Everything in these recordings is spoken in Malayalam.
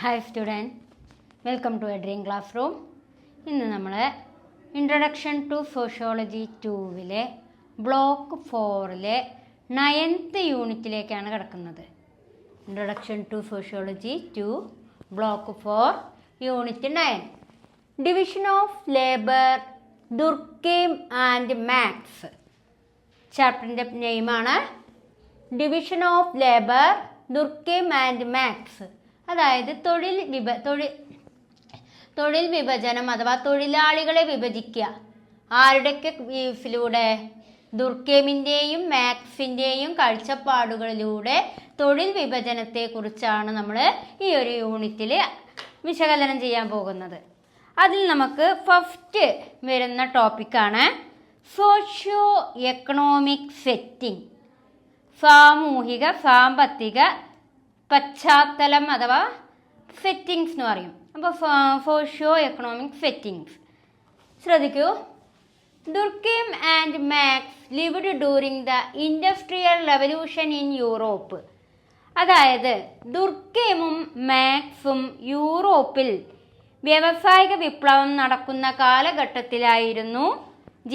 Hi student, welcome to a dream classroom. ഇന്ന് നമ്മൾ introduction to sociology 2 block 4 9th യൂണിറ്റിലേക്കാണ് കിടക്കുന്നത്. Introduction to sociology 2 block 4 unit 9 division of labour, Durkheim and Marx. ചാപ്റ്ററിൻ്റെ നെയിമാണ് division of labour, Durkheim and Marx. അതായത് തൊഴിൽ വിഭജനം അഥവാ തൊഴിലാളികളെ വിഭജിക്കുക. ആരുടെയൊക്കെ വ്യൂസിലൂടെ? ദുർക്കെയിമിൻ്റെയും മാക്സിൻ്റെയും കാഴ്ചപ്പാടുകളിലൂടെ തൊഴിൽ വിഭജനത്തെക്കുറിച്ചാണ് നമ്മൾ ഈ ഒരു യൂണിറ്റിൽ വിശകലനം ചെയ്യാൻ പോകുന്നത്. അതിൽ നമുക്ക് ഫസ്റ്റ് വരുന്ന ടോപ്പിക്കാണ് സോഷ്യോ എക്കണോമിക് സെറ്റിംഗ്, സാമൂഹിക സാമ്പത്തിക പശ്ചാത്തലം അഥവാ സെറ്റിങ്സ് എന്ന് പറയും. അപ്പോൾ സോഷ്യോ എക്കണോമിക് സെറ്റിങ്സ് ശ്രദ്ധിക്കൂ. Durkheim and Marx lived during the industrial revolution in Europe. അതായത് ദുർക്കെയിമും മാക്സും യൂറോപ്പിൽ വ്യാവസായിക വിപ്ലവം നടക്കുന്ന കാലഘട്ടത്തിലായിരുന്നു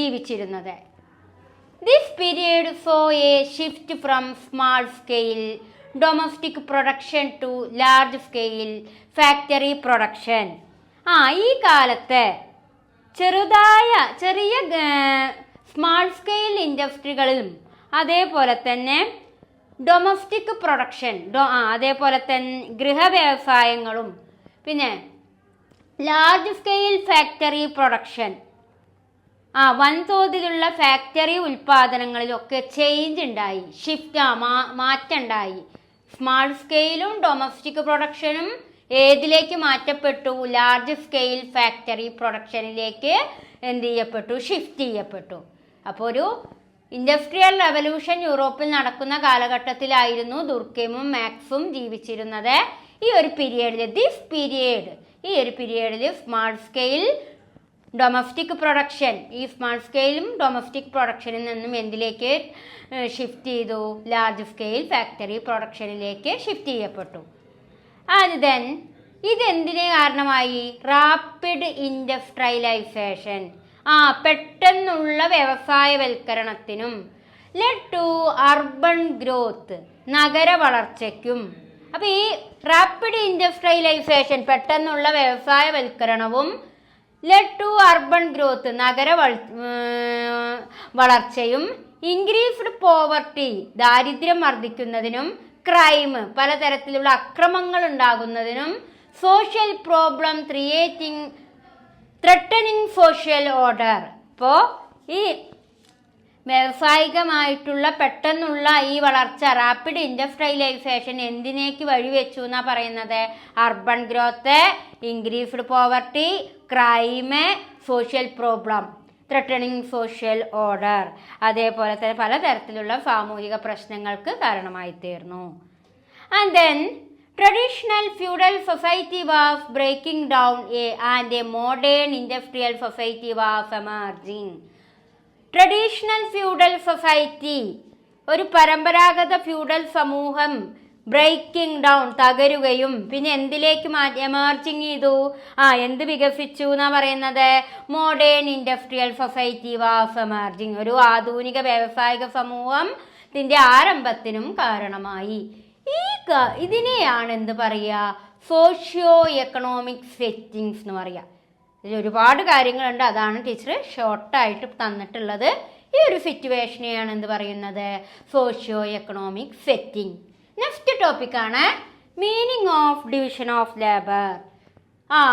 ജീവിച്ചിരുന്നത്. This period saw a shift from small scale domestic production to large scale factory production. ഈ കാലത്ത് ചെറിയ സ്മാൾ സ്കെയിൽ ഇൻഡസ്ട്രികളിലും അതേപോലെ തന്നെ ഡൊമസ്റ്റിക് പ്രൊഡക്ഷൻ അതേപോലെ തന്നെ ഗൃഹവ്യവസായങ്ങളും പിന്നെ ലാർജ് സ്കെയിൽ ഫാക്ടറി പ്രൊഡക്ഷൻ വൻതോതിലുള്ള ഫാക്ടറി ഉൽപ്പാദനങ്ങളിലൊക്കെ ചേഞ്ച് ഉണ്ടായി, മാറ്റം ഉണ്ടായി. സ്മാൾ സ്കെയിലും ഡൊമസ്റ്റിക് പ്രൊഡക്ഷനും ഏതിലേക്ക് മാറ്റപ്പെട്ടു? ലാർജ് സ്കെയിൽ ഫാക്ടറി പ്രൊഡക്ഷനിലേക്ക് ഷിഫ്റ്റ് ചെയ്യപ്പെട്ടു. അപ്പോൾ ഒരു ഇൻഡസ്ട്രിയൽ റെവല്യൂഷൻ യൂറോപ്പിൽ നടക്കുന്ന കാലഘട്ടത്തിലായിരുന്നു ദുർക്കെയിമും മാക്സും ജീവിച്ചിരുന്നത്. ഈ ഒരു പീരിയഡിൽ സ്മാൾ സ്കെയിൽ ഡൊമസ്റ്റിക് പ്രൊഡക്ഷൻ, ഈ സ്മാൾ സ്കെയിലും ഡൊമസ്റ്റിക് പ്രൊഡക്ഷനിൽ നിന്നും എന്തിലേക്ക് ഷിഫ്റ്റ് ചെയ്തു? ലാർജ് സ്കെയിൽ ഫാക്ടറി പ്രൊഡക്ഷനിലേക്ക് ഷിഫ്റ്റ് ചെയ്യപ്പെട്ടു. ഇതെന്തിന് കാരണമായി? റാപ്പിഡ് ഇൻഡസ്ട്രിയലൈസേഷൻ, പെട്ടെന്നുള്ള വ്യവസായവൽക്കരണത്തിനും ലെഡ് ടു അർബൻ ഗ്രോത്ത്, നഗര വളർച്ചയ്ക്കും. അപ്പോൾ ഈ റാപ്പിഡ് ഇൻഡസ്ട്രിയലൈസേഷൻ, പെട്ടെന്നുള്ള വ്യവസായവൽക്കരണവും ലെഡ് ടു അർബൻ ഗ്രോത്ത്, നഗര വളർച്ചയും ഇൻക്രീസ്ഡ് പോവർട്ടി, ദാരിദ്ര്യം വർദ്ധിക്കുന്നതിനും ക്രൈം, പലതരത്തിലുള്ള അക്രമങ്ങൾ ഉണ്ടാകുന്നതിനും social problem threatening social order. അപ്പോൾ ഈ വ്യാവസായികമായിട്ടുള്ള പെട്ടെന്നുള്ള ഈ വളർച്ച, റാപ്പിഡ് ഇൻഡസ്ട്രിയലൈസേഷൻ എന്തിനേക്ക് വഴിവെച്ചു എന്നാ പറയുന്നത്? Urban growth, increased poverty, crime, social problem threatening social order, അതേപോലെ തന്നെ പലതരത്തിലുള്ള സാമൂഹിക പ്രശ്നങ്ങൾക്ക് കാരണമായി തീർന്നു. And then traditional feudal society was breaking down and a modern industrial society was emerging. Traditional feudal society, ഒരു പരമ്പരാഗത ഫ്യൂഡൽ സമൂഹം ബ്രേക്കിംഗ് ഡൗൺ, തകരുകയും പിന്നെ എന്തിലേക്ക് എമർജിങ് ചെയ്തു? എന്ത് വികസിച്ചു എന്നാ പറയുന്നത്? Modern industrial society was emerging, ഒരു ആധുനിക വ്യാവസായിക സമൂഹത്തിന്റെ ആരംഭത്തിനും കാരണമായി. ഇതിനെയാണ് എന്ത് പറയുക? സോഷ്യോ എക്കണോമിക് സെറ്റിങ്സ് എന്ന് പറയുക. ഇതിൽ ഒരുപാട് കാര്യങ്ങളുണ്ട്, അതാണ് ടീച്ചർ ഷോർട്ടായിട്ട് തന്നിട്ടുള്ളത്. ഈ ഒരു സിറ്റുവേഷനെയാണ് എന്ത് പറയുന്നത്? Socio economic setting. നെക്സ്റ്റ് ടോപ്പിക്കാണ് meaning of division of labour.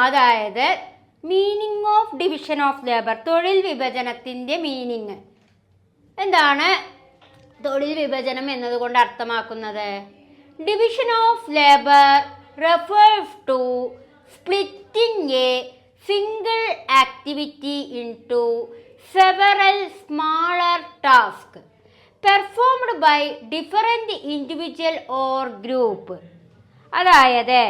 അതായത് meaning of division of labour, തൊഴിൽ വിഭജനത്തിൻ്റെ മീനിങ് എന്താണ്? തൊഴിൽ വിഭജനം എന്നതുകൊണ്ട് അർത്ഥമാക്കുന്നത് division of labour refers to splitting a single activity into several smaller task performed by different individual or group. അതായത്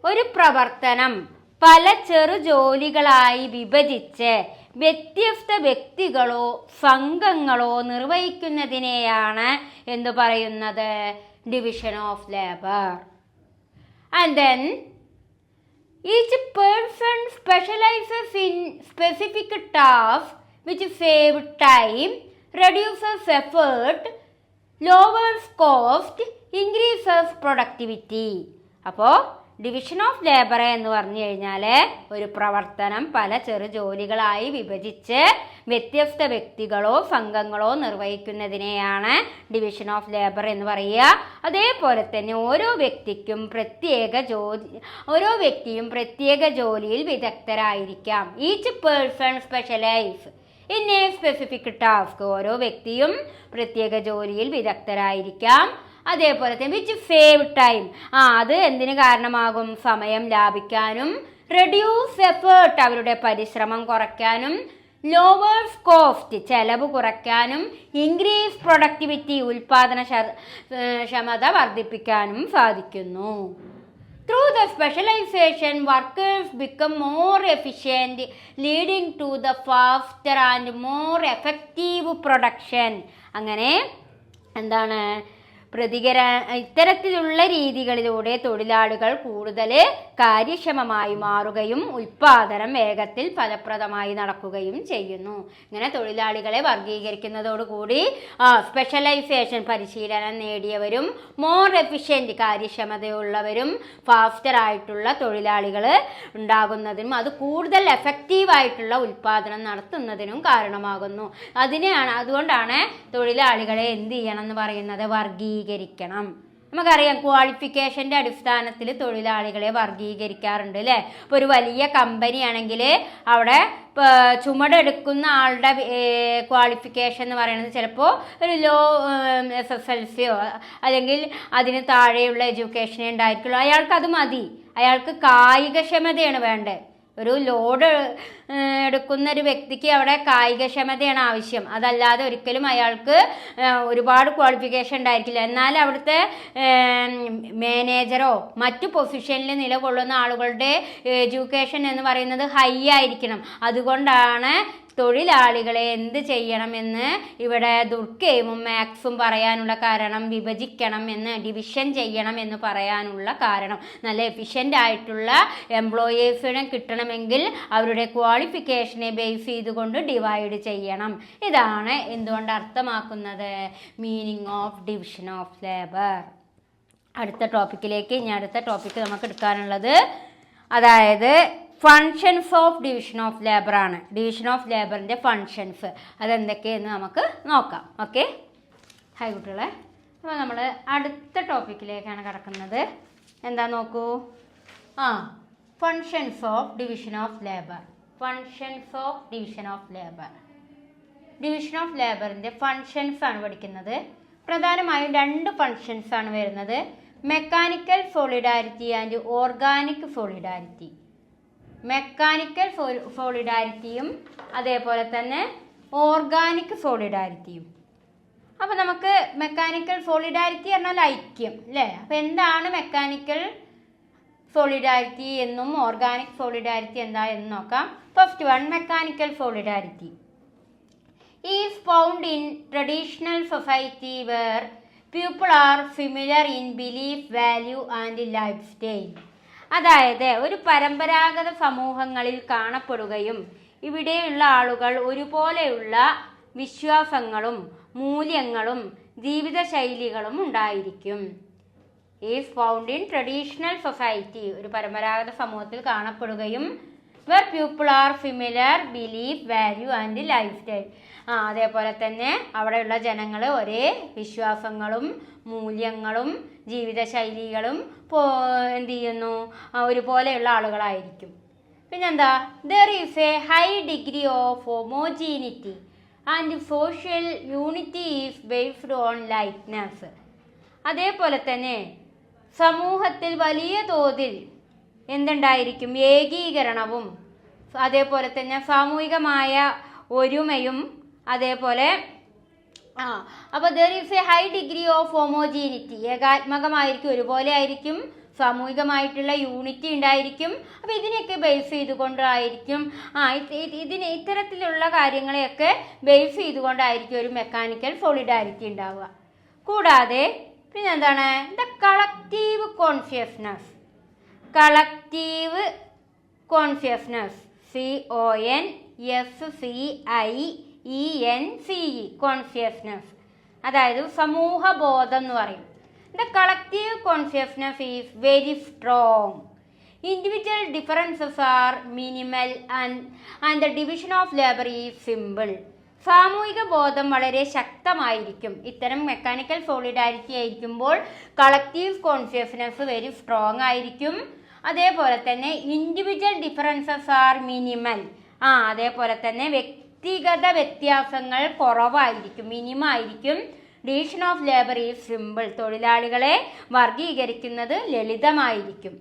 ഒരു പ്രവർത്തനം പല ചെറു ജോലികളായി വിഭജിച്ച് വ്യത്യസ്ത വ്യക്തികളോ സംഘങ്ങളോ നിർവഹിക്കുന്നതിനെയാണ് എന്തു പറയുന്നത്? Division of labour. And then each person specialises in specific task which save time, reduces effort, lowers cost, increases productivity. അപ്പോൾ ഡിവിഷൻ ഓഫ് ലേബർ എന്ന് പറഞ്ഞു കഴിഞ്ഞാൽ ഒരു പ്രവർത്തനം പല ചെറു ജോലികളായി വിഭജിച്ച് വ്യത്യസ്ത വ്യക്തികളോ സംഘങ്ങളോ നിർവഹിക്കുന്നതിനെയാണ് ഡിവിഷൻ ഓഫ് ലേബർ എന്ന് പറയുക. അതേപോലെ തന്നെ ഓരോ വ്യക്തിയും പ്രത്യേക ജോലിയിൽ വിദഗ്ധരായിരിക്കാം. Each person specialise in a specific task. ഓരോ വ്യക്തിയും പ്രത്യേക ജോലിയിൽ വിദഗ്ധരായിരിക്കാം. അതേപോലെ തന്നെ വിച്ച് സേവ് ടൈം, അത് എന്തിനു കാരണമാകും? സമയം ലാഭിക്കാനും. റെഡ്യൂസ് എഫേർട്ട്, അവരുടെ പരിശ്രമം കുറയ്ക്കാനും. ലോവേഴ്സ് കോസ്റ്റ്, ചെലവ് കുറയ്ക്കാനും. ഇൻക്രീസ് പ്രൊഡക്ടിവിറ്റി, ഉൽപാദനക്ഷമത വർദ്ധിപ്പിക്കാനും സാധിക്കുന്നു. Through the specialization, workers become more efficient, leading to the faster and more effective production. അങ്ങനെ എന്താണ്? ഇത്തരത്തിലുള്ള രീതികളിലൂടെ തൊഴിലാളികൾ കൂടുതൽ കാര്യക്ഷമമായി മാറുകയും ഉൽപാദനം വേഗത്തിൽ ഫലപ്രദമായി നടക്കുകയും ചെയ്യുന്നു. ഇങ്ങനെ തൊഴിലാളികളെ വർഗീകരിക്കുന്നതോടുകൂടി സ്പെഷ്യലൈസേഷൻ, പരിശീലനം നേടിയവരും മോർ എഫിഷ്യൻറ്റ്, കാര്യക്ഷമതയുള്ളവരും ഫാസ്റ്റർ ആയിട്ടുള്ള തൊഴിലാളികൾ ഉണ്ടാകുന്നതിനും അത് കൂടുതൽ എഫക്റ്റീവായിട്ടുള്ള ഉൽപാദനം നടത്തുന്നതിനും കാരണമാകുന്നു. അതുകൊണ്ടാണ് തൊഴിലാളികളെ എന്ത് ചെയ്യണം എന്ന് പറയുന്നത്? വർഗീകരിക്കണം. നമുക്കറിയാം, ക്വാളിഫിക്കേഷൻ്റെ അടിസ്ഥാനത്തിൽ തൊഴിലാളികളെ വർഗീകരിക്കാറുണ്ട് അല്ലേ? ഇപ്പോൾ ഒരു വലിയ കമ്പനി ആണെങ്കിൽ അവിടെ ചുമടെടുക്കുന്ന ആളുടെ ക്വാളിഫിക്കേഷൻ എന്ന് പറയുന്നത് ചിലപ്പോൾ ഒരു ലോ SSLCയോ അല്ലെങ്കിൽ അതിന് താഴെയുള്ള എഡ്യൂക്കേഷനേ ഉണ്ടായിരിക്കുള്ളൂ. അയാൾക്ക് അത് മതി. അയാൾക്ക് കായികക്ഷമതയാണ് വേണ്ടത്. ഒരു ലോഡ് എടുക്കുന്ന ഒരു വ്യക്തിക്ക് അവിടെ കായികക്ഷമതയാണ് ആവശ്യം. അതല്ലാതെ ഒരിക്കലും അയാൾക്ക് ഒരുപാട് ക്വാളിഫിക്കേഷൻ ഉണ്ടായിരിക്കില്ല. എന്നാൽ അവിടുത്തെ മാനേജറോ മറ്റു പൊസിഷനിൽ നിലകൊള്ളുന്ന ആളുകളുടെ എഡ്യൂക്കേഷൻ എന്ന് പറയുന്നത് ഹൈ ആയിരിക്കണം. അതുകൊണ്ടാണ് തൊഴിലാളികളെ എന്ത് ചെയ്യണമെന്ന് ഇവിടെ ദുർഗയും മാക്സും പറയാനുള്ള കാരണം, വിഭജിക്കണം എന്ന്, ഡിവിഷൻ ചെയ്യണം എന്ന് പറയാനുള്ള കാരണം, നല്ല എഫിഷ്യൻ്റ് ആയിട്ടുള്ള എംപ്ലോയീസിനെ കിട്ടണമെങ്കിൽ അവരുടെ ക്വാളിഫിക്കേഷനെ ബേസ് ചെയ്തുകൊണ്ട് ഡിവൈഡ് ചെയ്യണം. ഇതാണ് എന്തുകൊണ്ട് അർത്ഥമാക്കുന്നത്? Meaning of division of labour. അടുത്ത ടോപ്പിക്കിലേക്ക് അടുത്ത ടോപ്പിക്ക് നമുക്ക് എടുക്കാനുള്ളത് അതായത് functions of division of labour ആണ്. ഡിവിഷൻ ഓഫ് ലേബറിൻ്റെ ഫങ്ഷൻസ് അതെന്തൊക്കെയെന്ന് നമുക്ക് നോക്കാം. ഓക്കെ, ഹായ് കുട്ടികളെ. അപ്പോൾ നമ്മൾ അടുത്ത ടോപ്പിക്കിലേക്കാണ് കിടക്കുന്നത്. എന്താ നോക്കൂ. Functions of division of labour. Functions of division of labour. Division of ലേബറിൻ്റെ ഫങ്ഷൻസ് ആണ് പഠിക്കുന്നത്. പ്രധാനമായും 2 ഫങ്ഷൻസ് ആണ് വരുന്നത്: mechanical solidarity and organic solidarity. Mechanical സോളിഡാരിറ്റിയും അതേപോലെ തന്നെ ഓർഗാനിക് സോളിഡാരിറ്റിയും. അപ്പോൾ നമുക്ക് മെക്കാനിക്കൽ സോളിഡാരിറ്റി പറഞ്ഞാൽ ഐക്യം അല്ലേ? അപ്പോൾ എന്താണ് മെക്കാനിക്കൽ സോളിഡാരിറ്റി എന്നും ഓർഗാനിക് സോളിഡാരിറ്റി എന്താ എന്ന് നോക്കാം. First one, mechanical solidarity is found in traditional society where people are similar in belief, value and life style. അതായത് ഒരു പരമ്പരാഗത സമൂഹങ്ങളിൽ കാണപ്പെടുകയും ഇവിടെയുള്ള ആളുകൾ ഒരുപോലെയുള്ള വിശ്വാസങ്ങളും മൂല്യങ്ങളും ജീവിതശൈലികളും ഉണ്ടായിരിക്കും. Is found in traditional society, ഒരു പരമ്പരാഗത സമൂഹത്തിൽ കാണപ്പെടുകയും where people are similar belief, value and life style. അതേപോലെ തന്നെ അവിടെയുള്ള ജനങ്ങൾ ഒരേ വിശ്വാസങ്ങളും മൂല്യങ്ങളും ജീവിതശൈലികളും എന്ത് ചെയ്യുന്നു? ഒരുപോലെയുള്ള ആളുകളായിരിക്കും. പിന്നെന്താ? There is a high degree of homogeneity and social unity is based on likeness. അതേപോലെ തന്നെ സമൂഹത്തിൽ വലിയ തോതിൽ എന്തുണ്ടായിരിക്കും? ഏകീകരണവും അതേപോലെ തന്നെ സാമൂഹികമായ ഒരുമയും. അതേപോലെ അപ്പോൾ there is a high degree of homogeneity, ഏകാത്മകമായിരിക്കും, ഒരുപോലെ ആയിരിക്കും. സാമൂഹികമായിട്ടുള്ള യൂണിറ്റി ഉണ്ടായിരിക്കും. അപ്പോൾ ഇതിനെയൊക്കെ ബേസ് ചെയ്തുകൊണ്ടായിരിക്കും ഇത്തരത്തിലുള്ള കാര്യങ്ങളെയൊക്കെ ബേസ് ചെയ്തുകൊണ്ടായിരിക്കും ഒരു മെക്കാനിക്കൽ സോളിഡാരിറ്റി ഉണ്ടാവുക. കൂടാതെ പിന്നെന്താണ്? The collective consciousness. Collective consciousness, CONSCIENCE, consciousness, അതായത് സമൂഹബോധം എന്ന് പറയും. The collective consciousness is very strong. Individual differences R minimal and the division of labour is simple. സാമൂഹിക ബോധം വളരെ ശക്തമായിരിക്കും. ഇത്തരം മെക്കാനിക്കൽ സോളിഡാരിറ്റി ആയിരിക്കുമ്പോൾ കളക്റ്റീവ് കോൺഷ്യസ്നസ് വെരി സ്ട്രോങ് ആയിരിക്കും. അതേപോലെ തന്നെ ഇൻഡിവിജ്വൽ ഡിഫറൻസസ് ആർ മിനിമൽ, അതേപോലെ തന്നെ വ്യക്തിഗത വ്യത്യാസങ്ങൾ കുറവായിരിക്കും, മിനിമം ആയിരിക്കും. Division of labour is simple, തൊഴിലാളികളെ വർഗീകരിക്കുന്നത് ലളിതമായിരിക്കും.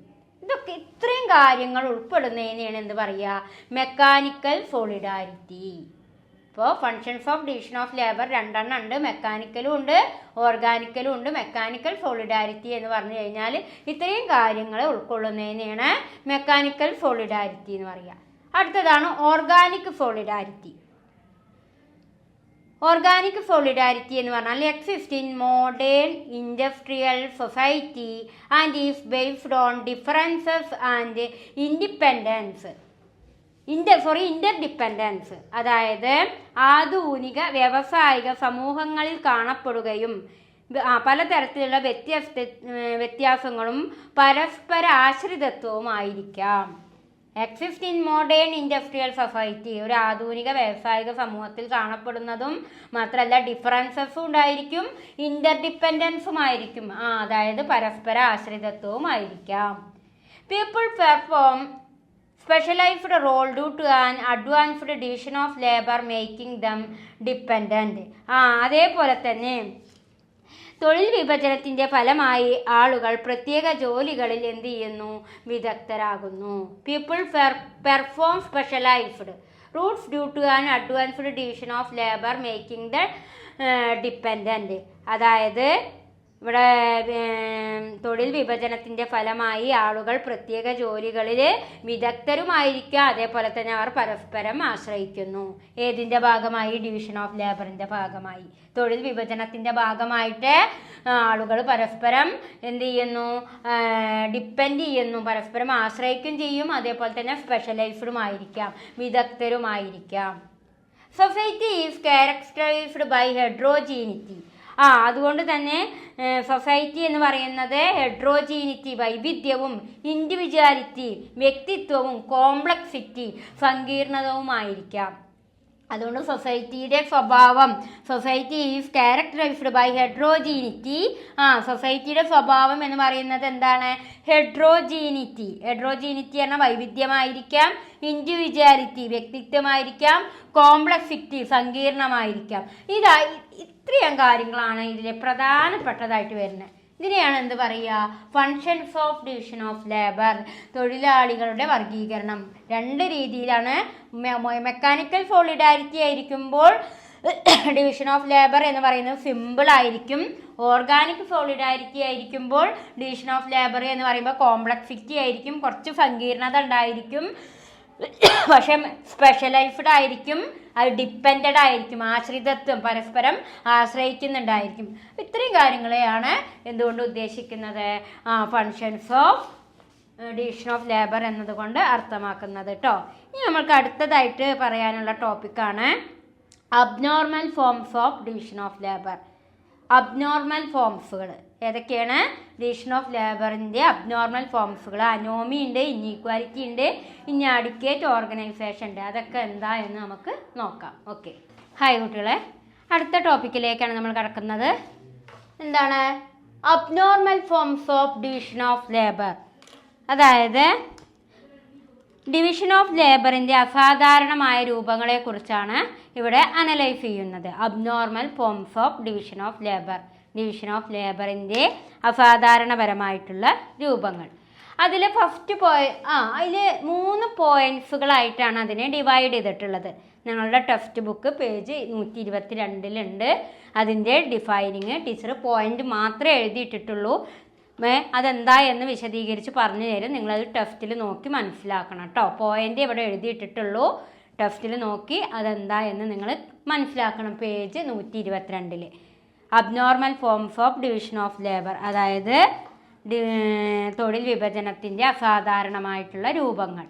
ഇതൊക്കെ ഇത്രയും കാര്യങ്ങൾ ഉൾപ്പെടുന്നതിനെയാണ് എന്ത് പറയുക, മെക്കാനിക്കൽ സോളിഡാരിറ്റി. ഇപ്പോൾ functions of division of labour രണ്ടെണ്ണം ഉണ്ട്, മെക്കാനിക്കലും ഉണ്ട് ഓർഗാനിക്കലും ഉണ്ട്. മെക്കാനിക്കൽ സോളിഡാരിറ്റി എന്ന് പറഞ്ഞു കഴിഞ്ഞാൽ ഇത്രയും കാര്യങ്ങൾ ഉൾക്കൊള്ളുന്നതിനെയാണ് മെക്കാനിക്കൽ സോളിഡാരിറ്റി എന്ന് പറയുക. അടുത്തതാണ് ഓർഗാനിക് സോളിഡാരിറ്റി. ഓർഗാനിക് സോളിഡാരിറ്റി എന്ന് പറഞ്ഞാൽ exist in modern industrial society and is based on differences and interdependence, അതായത് ആധുനിക വ്യാവസായിക സമൂഹങ്ങളിൽ കാണപ്പെടുകയും പലതരത്തിലുള്ള വ്യത്യാസങ്ങളും പരസ്പര ആശ്രിതത്വവും ആയിരിക്കാം. Exist in modern industrial society, ഒരു ആധുനിക വ്യാവസായിക സമൂഹത്തിൽ കാണപ്പെടുന്നതും മാത്രമല്ല ഡിഫറൻസസും ഉണ്ടായിരിക്കും, ഇന്റർഡിപ്പെൻഡൻസും ആയിരിക്കും, അതായത് പരസ്പര ആശ്രിതത്വവും ആയിരിക്കാം. People perform specialised role due to an advanced division of labour making them dependent. അതേപോലെ തന്നെ തൊഴിൽ വിഭജനത്തിൻ്റെ ഫലമായി ആളുകൾ പ്രത്യേക ജോലികളിൽ എന്ത് ചെയ്യുന്നു, വിദഗ്ധരാകുന്നു. People perform specialised rules due to an advanced division of labour making the dependent, അതായത് ഇവിടെ തൊഴിൽ വിഭജനത്തിൻ്റെ ഫലമായി ആളുകൾ പ്രത്യേക ജോലികളിൽ വിദഗ്ധരുമായിരിക്കുക. അതേപോലെ തന്നെ അവർ പരസ്പരം ആശ്രയിക്കുന്നു. ഏതിൻ്റെ ഭാഗമായി, ഡിവിഷൻ ഓഫ് ലേബറിൻ്റെ ഭാഗമായി. തൊഴിൽ വിഭജനത്തിൻ്റെ ഭാഗമായിട്ട് ആളുകൾ പരസ്പരം എന്ത് ചെയ്യുന്നു, ഡിപ്പെൻഡ് ചെയ്യുന്നു, പരസ്പരം ആശ്രയിക്കുകയും ചെയ്യും. അതേപോലെ തന്നെ സ്പെഷ്യലൈസ്ഡുമായിരിക്കാം, വിദഗ്ധരുമായിരിക്കാം. Society is characterised by heterogeneity. അതുകൊണ്ട് തന്നെ സൊസൈറ്റി എന്ന് പറയുന്നത് ഹെട്രോജീനിറ്റി, വൈവിധ്യവും, ഇൻഡിവിജ്വാലിറ്റി, വ്യക്തിത്വവും, കോംപ്ലക്സിറ്റി, സങ്കീർണതവുമായിരിക്കാം. അതുകൊണ്ട് സൊസൈറ്റിയുടെ സ്വഭാവം, society is characterised by heterogeneity. സൊസൈറ്റിയുടെ സ്വഭാവം എന്ന് പറയുന്നത് എന്താണ്, ഹെട്രോജീനിറ്റി. ഹെട്രോജീനിറ്റി എന്ന വൈവിധ്യമായിരിക്കാം, ഇൻഡിവിജ്വാലിറ്റി വ്യക്തിത്വമായിരിക്കാം, കോംപ്ലക്സിറ്റി സങ്കീർണമായിരിക്കാം. ഇത്രയും കാര്യങ്ങളാണ് ഇതിലെ പ്രധാനപ്പെട്ടതായിട്ട് വരുന്നത്. ഇതിനെയാണ് എന്ത് പറയുക, functions of division of labour, തൊഴിലാളികളുടെ വർഗീകരണം. രണ്ട് രീതിയിലാണ്. മെക്കാനിക്കൽ സോളിഡാരിറ്റി ആയിരിക്കുമ്പോൾ ഡിവിഷൻ ഓഫ് ലേബർ എന്ന് പറയുന്നത് സിമ്പിൾ ആയിരിക്കും. ഓർഗാനിക് സോളിഡാരിറ്റി ആയിരിക്കുമ്പോൾ ഡിവിഷൻ ഓഫ് ലേബർ എന്ന് പറയുമ്പോൾ കോംപ്ലക്സിറ്റി ആയിരിക്കും, കുറച്ച് സങ്കീർണത ഉണ്ടായിരിക്കും. പക്ഷെ സ്പെഷ്യലൈസ്ഡ് ആയിരിക്കും, അത് ഡിപ്പെൻഡഡ് ആയിരിക്കും, ആശ്രിതത്വം, പരസ്പരം ആശ്രയിക്കുന്നുണ്ടായിരിക്കും. ഇത്രയും കാര്യങ്ങളെയാണ് എന്തുകൊണ്ട് ഉദ്ദേശിക്കുന്നത്, functions of division of labour എന്നതുകൊണ്ട് അർത്ഥമാക്കുന്നത് കേട്ടോ. ഇനി നമ്മൾക്ക് അടുത്തതായിട്ട് പറയാനുള്ള ടോപ്പിക്കാണ് abnormal forms of division of labour. Abnormal ഫോംസുകൾ ഏതൊക്കെയാണ്, ഡിവിഷൻ ഓഫ് ലേബറിൻ്റെ അബ്നോർമൽ ഫോംസുകൾ. അനോമി ഉണ്ട്, ഇൻഈക്വാലിറ്റി ഉണ്ട്, ഇൻആഡിക്വേറ്റ് ഓർഗനൈസേഷൻ ഉണ്ട്. അതൊക്കെ എന്താ എന്ന് നമുക്ക് നോക്കാം. ഓക്കെ, ഹായ് കുട്ടികളെ, അടുത്ത ടോപ്പിക്കിലേക്കാണ് നമ്മൾ കിടക്കുന്നത്. എന്താണ് abnormal forms of division of labour, അതായത് ഡിവിഷൻ ഓഫ് ലേബറിൻ്റെ അസാധാരണമായ രൂപങ്ങളെക്കുറിച്ചാണ് ഇവിടെ അനലൈസ് ചെയ്യുന്നത്. Abnormal forms of division of labour, division of ലേബറിൻ്റെ അസാധാരണപരമായിട്ടുള്ള രൂപങ്ങൾ. അതിൽ ഫസ്റ്റ് അതിൽ 3 പോയിൻറ്റ്സുകളായിട്ടാണ് അതിനെ ഡിവൈഡ് ചെയ്തിട്ടുള്ളത്. ഞങ്ങളുടെ ടെക്സ്റ്റ് ബുക്ക് പേജ് 122 അതിൻ്റെ ഡിഫൈനിങ് ടീച്ചർ പോയിൻ്റ് മാത്രമേ എഴുതിയിട്ടിട്ടുള്ളൂ. അതെന്താ എന്ന് വിശദീകരിച്ച് പറഞ്ഞു തരും. നിങ്ങളത് ടെക്സ്റ്റിൽ നോക്കി മനസ്സിലാക്കണം കേട്ടോ. പോയിൻ്റ് ഇവിടെ എഴുതിയിട്ടിട്ടുള്ളൂ, ടെക്സ്റ്റിൽ നോക്കി അതെന്താ എന്ന് നിങ്ങൾ മനസ്സിലാക്കണം. Page 122 abnormal forms of division of labour, അതായത് തൊഴിൽ വിഭജനത്തിൻ്റെ അസാധാരണമായിട്ടുള്ള രൂപങ്ങൾ.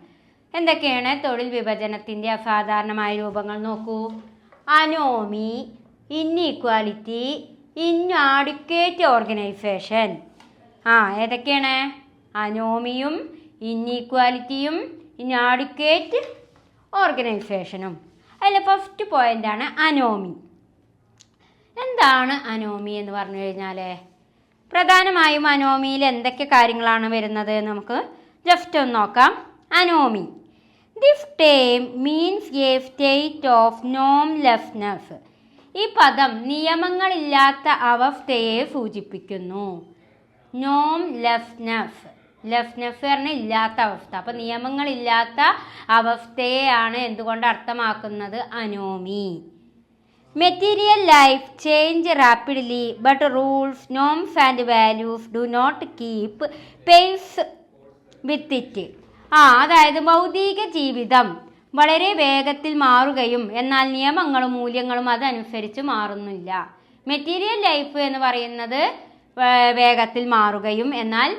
എന്തൊക്കെയാണ് തൊഴിൽ വിഭജനത്തിൻ്റെ അസാധാരണമായ രൂപങ്ങൾ നോക്കൂ. Anomie, inequality, inadequate organisation. ഏതൊക്കെയാണ്? അനോമിയും ഇൻഇക്വാലിറ്റിയും ഇൻആഡിക്വേറ്റ് ഓർഗനൈസേഷനും. അതിൽ ഫസ്റ്റ് പോയിൻ്റാണ് അനോമി. എന്താണ് അനോമി എന്ന് പറഞ്ഞു കഴിഞ്ഞാൽ പ്രധാനമായും അനോമിയിൽ എന്തൊക്കെ കാര്യങ്ങളാണ് വരുന്നത് നമുക്ക് ജസ്റ്റ് ഒന്ന് നോക്കാം. Anomie, this term means a state of normlessness. ഈ പദം നിയമങ്ങളില്ലാത്ത അവസ്ഥയെ സൂചിപ്പിക്കുന്നു. നോംലെസ്നെസ്, ലെസ്നെസ് പറഞ്ഞാൽ ഇല്ലാത്ത അവസ്ഥ. അപ്പം നിയമങ്ങളില്ലാത്ത അവസ്ഥയെയാണ് എന്തുകൊണ്ട് അർത്ഥമാക്കുന്നത്? Anomie. Material life change rapidly but rules, norms and values do not keep pace with it. അതായത് ഭൗതിക ജീവിതം വളരെ വേഗത്തിൽ മാറുകയും എന്നാൽ നിയമങ്ങളും മൂല്യങ്ങളും അതനുസരിച്ച് മാറുന്നില്ല. മെറ്റീരിയൽ ലൈഫ് എന്ന് പറയുന്നത് വേഗത്തിൽ മാറുകയും എന്നാൽ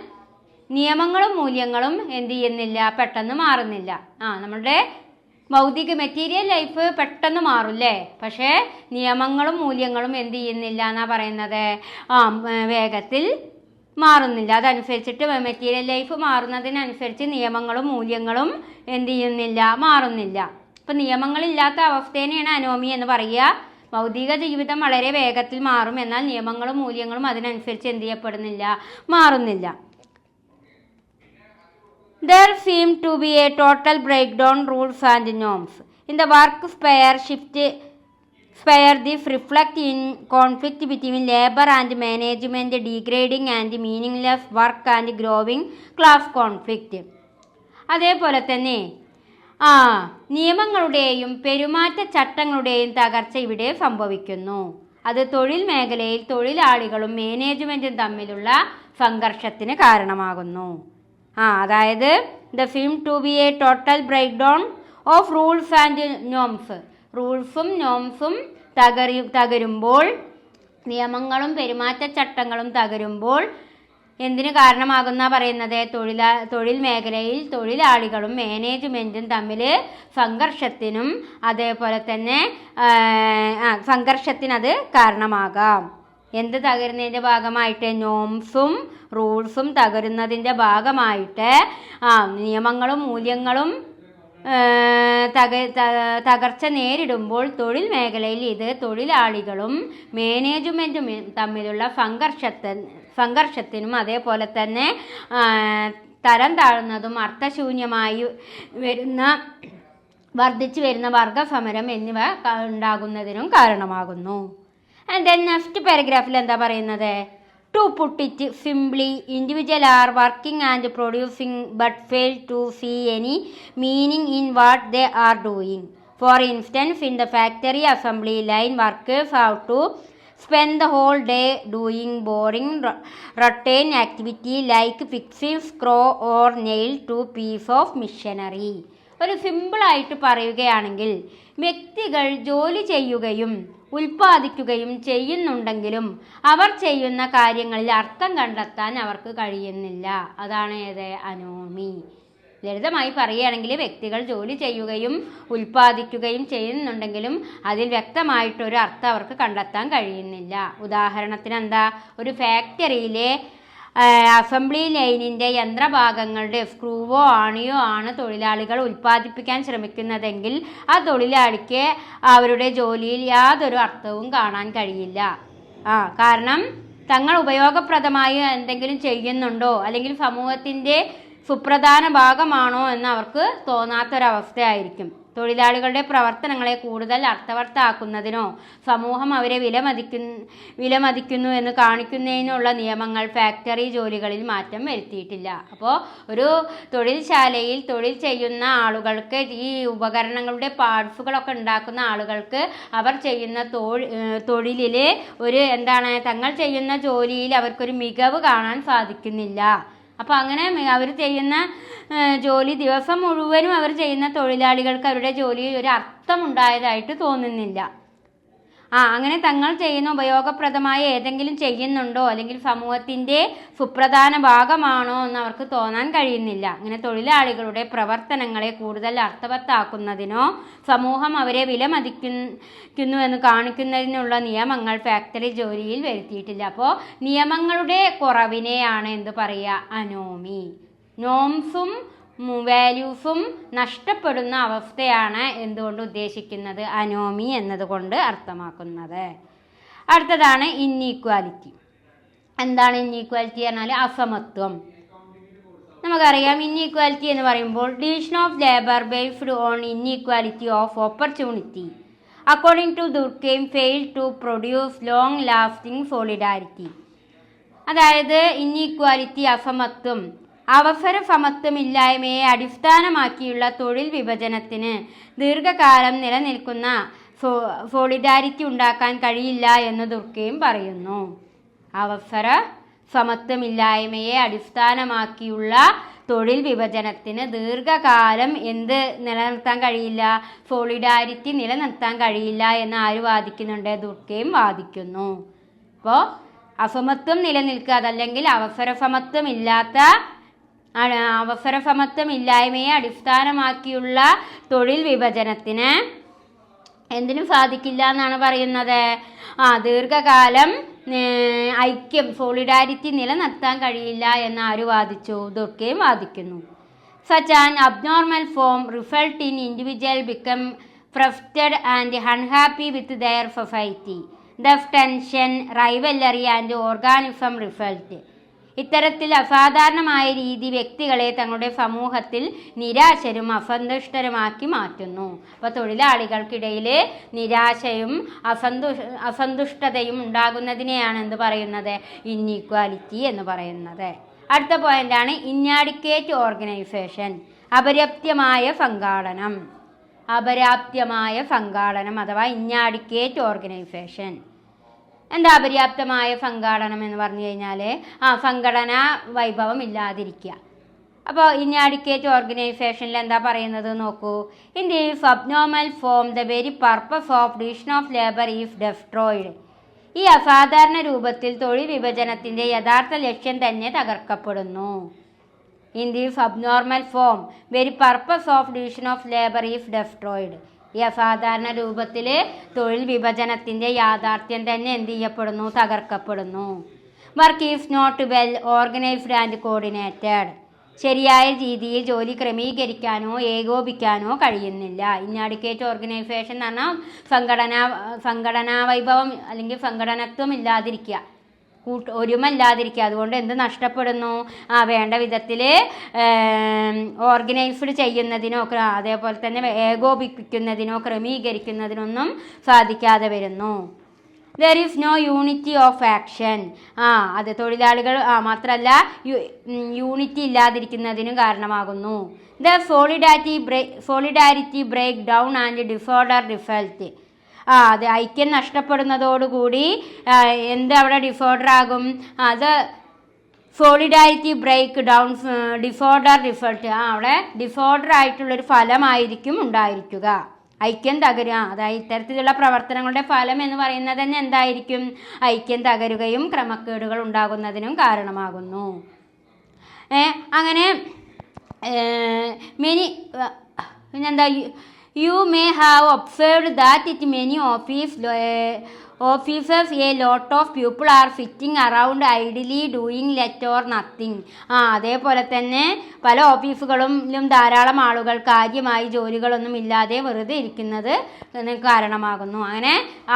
നിയമങ്ങളും മൂല്യങ്ങളും എന്ത് ചെയ്യുന്നില്ല, പെട്ടെന്ന് മാറുന്നില്ല. നമ്മളുടെ ഭൗതിക മെറ്റീരിയൽ ലൈഫ് പെട്ടെന്ന് മാറുമല്ലേ, പക്ഷേ നിയമങ്ങളും മൂല്യങ്ങളും എന്ത് ചെയ്യുന്നില്ല എന്നാ പറയുന്നത്, വേഗത്തിൽ മാറുന്നില്ല. അതനുസരിച്ചിട്ട് മെറ്റീരിയൽ ലൈഫ് മാറുന്നതിനനുസരിച്ച് നിയമങ്ങളും മൂല്യങ്ങളും എന്ത് ചെയ്യുന്നില്ല, മാറുന്നില്ല. ഇപ്പം നിയമങ്ങളില്ലാത്ത അവസ്ഥേനെയാണ് അനോമി എന്ന് പറയുക. ഭൗതിക ജീവിതം വളരെ വേഗത്തിൽ മാറും, എന്നാൽ നിയമങ്ങളും മൂല്യങ്ങളും അതിനനുസരിച്ച് എന്ത് ചെയ്യപ്പെടുന്നില്ല, മാറുന്നില്ല. There seemed to be a total breakdown rules and norms. In the work sphere, this reflect in conflict between labor and management, degrading and meaningless work and growing class conflict. അതേപോലെ തന്നെ നിയമങ്ങളുടെയും പെരുമാറ്റച്ചട്ടങ്ങളുടെയും തകർച്ച ഇവിടെ സംഭവിക്കുന്നു. അത് തൊഴിൽ മേഖലയിൽ തൊഴിലാളികളും മാനേജ്മെൻറ്റും തമ്മിലുള്ള സംഘർഷത്തിന് കാരണമാകുന്നു. അതായത് the film to be a total break down of rules and norms. റൂൾസും നോംസും തകരുമ്പോൾ, നിയമങ്ങളും പെരുമാറ്റച്ചട്ടങ്ങളും തകരുമ്പോൾ എന്തിനു കാരണമാകുന്ന പറയുന്നത്, തൊഴിൽ മേഖലയിൽ തൊഴിലാളികളും മാനേജ്മെൻറ്റും തമ്മിൽ സംഘർഷത്തിനും അതേപോലെ തന്നെ സംഘർഷത്തിനത് കാരണമാകാം. എന്ത് തകരുന്നതിൻ്റെ ഭാഗമായിട്ട്? നോംസും റൂൾസും തകരുന്നതിൻ്റെ ഭാഗമായിട്ട് നിയമങ്ങളും മൂല്യങ്ങളും തകർച്ച നേരിടുമ്പോൾ തൊഴിൽ മേഖലയിൽ ഇത് തൊഴിലാളികളും മാനേജ്മെൻറ്റും തമ്മിലുള്ള സംഘർഷത്തിനും അതേപോലെ തന്നെ തരം താഴ്ന്നതും അർത്ഥശൂന്യമായി വർദ്ധിച്ചു വരുന്ന വർഗസമരം എന്നിവ ഉണ്ടാകുന്നതിനും കാരണമാകുന്നു. ആൻഡ് ദെൻ നെക്സ്റ്റ് പാരഗ്രാഫിൽ എന്താ പറയുന്നത്? To put it simply, individuals are working and producing but fail to see any meaning in what they are doing. For instance, in the factory assembly line, workers have to spend the whole day doing boring routine activity like fixing screw or nail to piece of machinery. ഒരു സിമ്പിളായിട്ട് പറയുകയാണെങ്കിൽ, വ്യക്തികൾ ജോലി ചെയ്യുകയും ഉൽപ്പാദിക്കുകയും ചെയ്യുന്നുണ്ടെങ്കിലും അവർ ചെയ്യുന്ന കാര്യങ്ങളിൽ അർത്ഥം കണ്ടെത്താൻ അവർക്ക് കഴിയുന്നില്ല. അതാണ് ഏത്? അനോമി. ലളിതമായി പറയുകയാണെങ്കിൽ വ്യക്തികൾ ജോലി ചെയ്യുകയും ഉൽപ്പാദിക്കുകയും ചെയ്യുന്നുണ്ടെങ്കിലും അതിൽ വ്യക്തമായിട്ടൊരു അർത്ഥം അവർക്ക് കണ്ടെത്താൻ കഴിയുന്നില്ല. ഉദാഹരണത്തിന് എന്താ? ഒരു ഫാക്ടറിയിലെ അസംബ്ലി ലൈനിൻ്റെ യന്ത്രഭാഗങ്ങളുടെ സ്ക്രൂവോ ആണിയോ ആണ് തൊഴിലാളികൾ ഉൽപ്പാദിപ്പിക്കാൻ ശ്രമിക്കുന്നതെങ്കിൽ ആ തൊഴിലാളിക്ക് അവരുടെ ജോലിയിൽ യാതൊരു അർത്ഥവും കാണാൻ കഴിയില്ല. കാരണം തങ്ങൾ ഉപയോഗപ്രദമായി എന്തെങ്കിലും ചെയ്യുന്നുണ്ടോ അല്ലെങ്കിൽ സമൂഹത്തിൻ്റെ സുപ്രധാന ഭാഗമാണോ എന്ന് അവർക്ക് തോന്നാത്തൊരവസ്ഥയായിരിക്കും. തൊഴിലാളികളുടെ പ്രവർത്തനങ്ങളെ കൂടുതൽ അർത്ഥവത്താക്കുന്നതിനോ സമൂഹം അവരെ വിലമതിക്കുന്നു എന്ന് കാണിക്കുന്നതിനുള്ള നിയമങ്ങൾ ഫാക്ടറി ജോലികളിൽ മാറ്റം വരുത്തിയിട്ടില്ല. അപ്പോൾ ഒരു തൊഴിൽശാലയിൽ തൊഴിൽ ചെയ്യുന്ന ആളുകൾക്ക്, ഈ ഉപകരണങ്ങളുടെ പാർട്സുകളൊക്കെ ഉണ്ടാക്കുന്ന ആളുകൾക്ക് അവർ ചെയ്യുന്ന തൊഴിലിൽ ഒരു തങ്ങൾ ചെയ്യുന്ന ജോലിയിൽ അവർക്കൊരു മികവ് കാണാൻ സാധിക്കുന്നില്ല. അപ്പോൾ അങ്ങനെ അവർ ചെയ്യുന്ന ജോലി ദിവസം മുഴുവനും അവർ ചെയ്യുന്ന തൊഴിലാളികൾക്ക് അവരുടെ ജോലിയിൽ ഒരു അർത്ഥമുണ്ടായതായിട്ട് തോന്നുന്നില്ല. അങ്ങനെ തങ്ങൾ ചെയ്യുന്ന ഉപയോഗപ്രദമായ ഏതെങ്കിലും ചെയ്യുന്നുണ്ടോ അല്ലെങ്കിൽ സമൂഹത്തിൻ്റെ സുപ്രധാന ഭാഗമാണോ എന്ന് അവർക്ക് തോന്നാൻ കഴിയുന്നില്ല. അങ്ങനെ തൊഴിലാളികളുടെ പ്രവർത്തനങ്ങളെ കൂടുതൽ അർത്ഥവത്താക്കുന്നതിനോ സമൂഹം അവരെ വിലമതിക്കുന്നുവെന്ന് കാണിക്കുന്നതിനുള്ള നിയമങ്ങൾ ഫാക്ടറി ജോലിയിൽ വരുത്തിയിട്ടില്ല. അപ്പോൾ നിയമങ്ങളുടെ കുറവിനെയാണ് എന്ത് പറയുക, അനോമി. നോംസും വാല്യൂസും നഷ്ടപ്പെടുന്ന അവസ്ഥയാണ് എന്തുകൊണ്ട് ഉദ്ദേശിക്കുന്നത്, അനോമി എന്നതുകൊണ്ട് അർത്ഥമാക്കുന്നത്. അടുത്തതാണ് ഇന്നീക്വാലിറ്റി. എന്താണ് ഇന്നീക്വാലിറ്റി പറഞ്ഞാൽ അസമത്വം. നമുക്കറിയാം ഇന്നീക്വാലിറ്റി എന്ന് പറയുമ്പോൾ division of labour based on inequality of opportunity according to Durkheim fail to produce long lasting solidarity. അതായത് ഇന്നീക്വാലിറ്റി അസമത്വം അവസര സമത്വമില്ലായ്മയെ അടിസ്ഥാനമാക്കിയുള്ള തൊഴിൽ വിഭജനത്തിന് ദീർഘകാലം നിലനിൽക്കുന്ന സോളിഡാരിറ്റി ഉണ്ടാക്കാൻ കഴിയില്ല എന്ന് ദുർക്കെയിം പറയുന്നു. അവസര സമത്വമില്ലായ്മയെ അടിസ്ഥാനമാക്കിയുള്ള തൊഴിൽ വിഭജനത്തിന് ദീർഘകാലം എന്ത് നിലനിർത്താൻ കഴിയില്ല, സോളിഡാരിറ്റി നിലനിർത്താൻ കഴിയില്ല എന്ന് ആര് വാദിക്കുന്നുണ്ട്, ദുർക്കെയിം വാദിക്കുന്നു. അപ്പോൾ അസമത്വം നിലനിൽക്കുക, അതല്ലെങ്കിൽ അവസര സമത്വമില്ലായ്മയെ അടിസ്ഥാനമാക്കിയുള്ള തൊഴിൽ വിഭജനത്തിന് എന്തിനും സാധിക്കില്ല എന്നാണ് പറയുന്നത്. ദീർഘകാലം ഐക്യം സോളിഡാരിറ്റി നിലനിർത്താൻ കഴിയില്ല എന്ന് ആര് വാദിച്ചു, ദുർക്കെയിം വാദിക്കുന്നു. Such an abnormal form result in individual become frustrated and unhappy with their society. Thus tension, rivalry and organism result. ഇത്തരത്തിൽ അസാധാരണമായ രീതി വ്യക്തികളെ തങ്ങളുടെ സമൂഹത്തിൽ നിരാശരും അസന്തുഷ്ടരുമാക്കി മാറ്റുന്നു. അപ്പോൾ തൊഴിലാളികൾക്കിടയിൽ നിരാശയും അസന്തുഷ്ടതയും ഉണ്ടാകുന്നതിനെയാണ് എന്ത് പറയുന്നത്, ഇന്നീക്വാലിറ്റി എന്ന് പറയുന്നത്. അടുത്ത പോയിന്റാണ് ഇന്നാഡിക്വേറ്റ് ഓർഗനൈസേഷൻ, അപര്യാപ്തമായ സംഘാടനം അഥവാ ഇന്നാഡിക്വേറ്റ് ഓർഗനൈസേഷൻ. എന്താ അപര്യാപ്തമായ സംഘാടനം എന്ന് പറഞ്ഞു കഴിഞ്ഞാൽ സംഘടനാ വൈഭവം ഇല്ലാതിരിക്കുക. അപ്പോൾ ഇന്നാഡിക്വേറ്റ് ഓർഗനൈസേഷനിൽ എന്താ പറയുന്നത് നോക്കൂ. In this abnormal form the very purpose of division of labour is destroyed. ഈ അസാധാരണ രൂപത്തിൽ തൊഴിൽ വിഭജനത്തിൻ്റെ യഥാർത്ഥ ലക്ഷ്യം തന്നെ തകർക്കപ്പെടുന്നു. In this abnormal form very purpose of division of labour is destroyed. ഈ അസാധാരണ രൂപത്തിൽ തൊഴിൽ വിഭജനത്തിൻ്റെ യാഥാർത്ഥ്യം തന്നെ എന്ത് ചെയ്യപ്പെടുന്നു, തകർക്കപ്പെടുന്നു. Work is not well organised and coordinated. ശരിയായ രീതിയിൽ ജോലി ക്രമീകരിക്കാനോ ഏകോപിക്കാനോ കഴിയുന്നില്ല. ഇന്നാഡിക്വേറ്റ് ഓർഗനൈസേഷൻ എന്ന് പറഞ്ഞാൽ സംഘടനാ വൈഭവം അല്ലെങ്കിൽ സംഘടനത്വം ഇല്ലാതിരിക്കുക, ഒരുമല്ലാതിരിക്കുക. അതുകൊണ്ട് എന്ത് നഷ്ടപ്പെടുന്നു, വേണ്ട വിധത്തിൽ ഓർഗനൈസ്ഡ് ചെയ്യുന്നതിനോ അതേപോലെ തന്നെ ഏകോപിപ്പിക്കുന്നതിനോ ക്രമീകരിക്കുന്നതിനൊന്നും സാധിക്കാതെ വരുന്നു. There is no unity of action. അത് തൊഴിലാളികൾ മാത്രമല്ല യൂണിറ്റി ഇല്ലാതിരിക്കുന്നതിനും കാരണമാകുന്നു. The solidarity break down and disorder result. അത് ഐക്യം നഷ്ടപ്പെടുന്നതോടുകൂടി അവിടെ ഡിസോർഡർ ആകും. അത് solidarity break down disorder result. അവിടെ ഡിസോർഡർ ആയിട്ടുള്ളൊരു ഫലമായിരിക്കും ഉണ്ടായിരിക്കുക. ഐക്യം തകരുക, അതായത് ഇത്തരത്തിലുള്ള പ്രവർത്തനങ്ങളുടെ ഫലം എന്ന് പറയുന്നത് തന്നെ എന്തായിരിക്കും, ഐക്യം തകരുകയും ക്രമക്കേടുകൾ ഉണ്ടാകുന്നതിനും കാരണമാകുന്നു. അങ്ങനെ പിന്നെന്താ, you may have observed that in many offices a lot of people are sitting around idly doing little or nothing. അതേപോലെ തന്നെ പല ഓഫീസുകളിലും ധാരാളം ആളുകൾ കാര്യമായി ജോലികളൊന്നും ഇല്ലാതെ വെറുതെ ഇരിക്കുന്നത് കാരണമാകുന്നു. അങ്ങനെ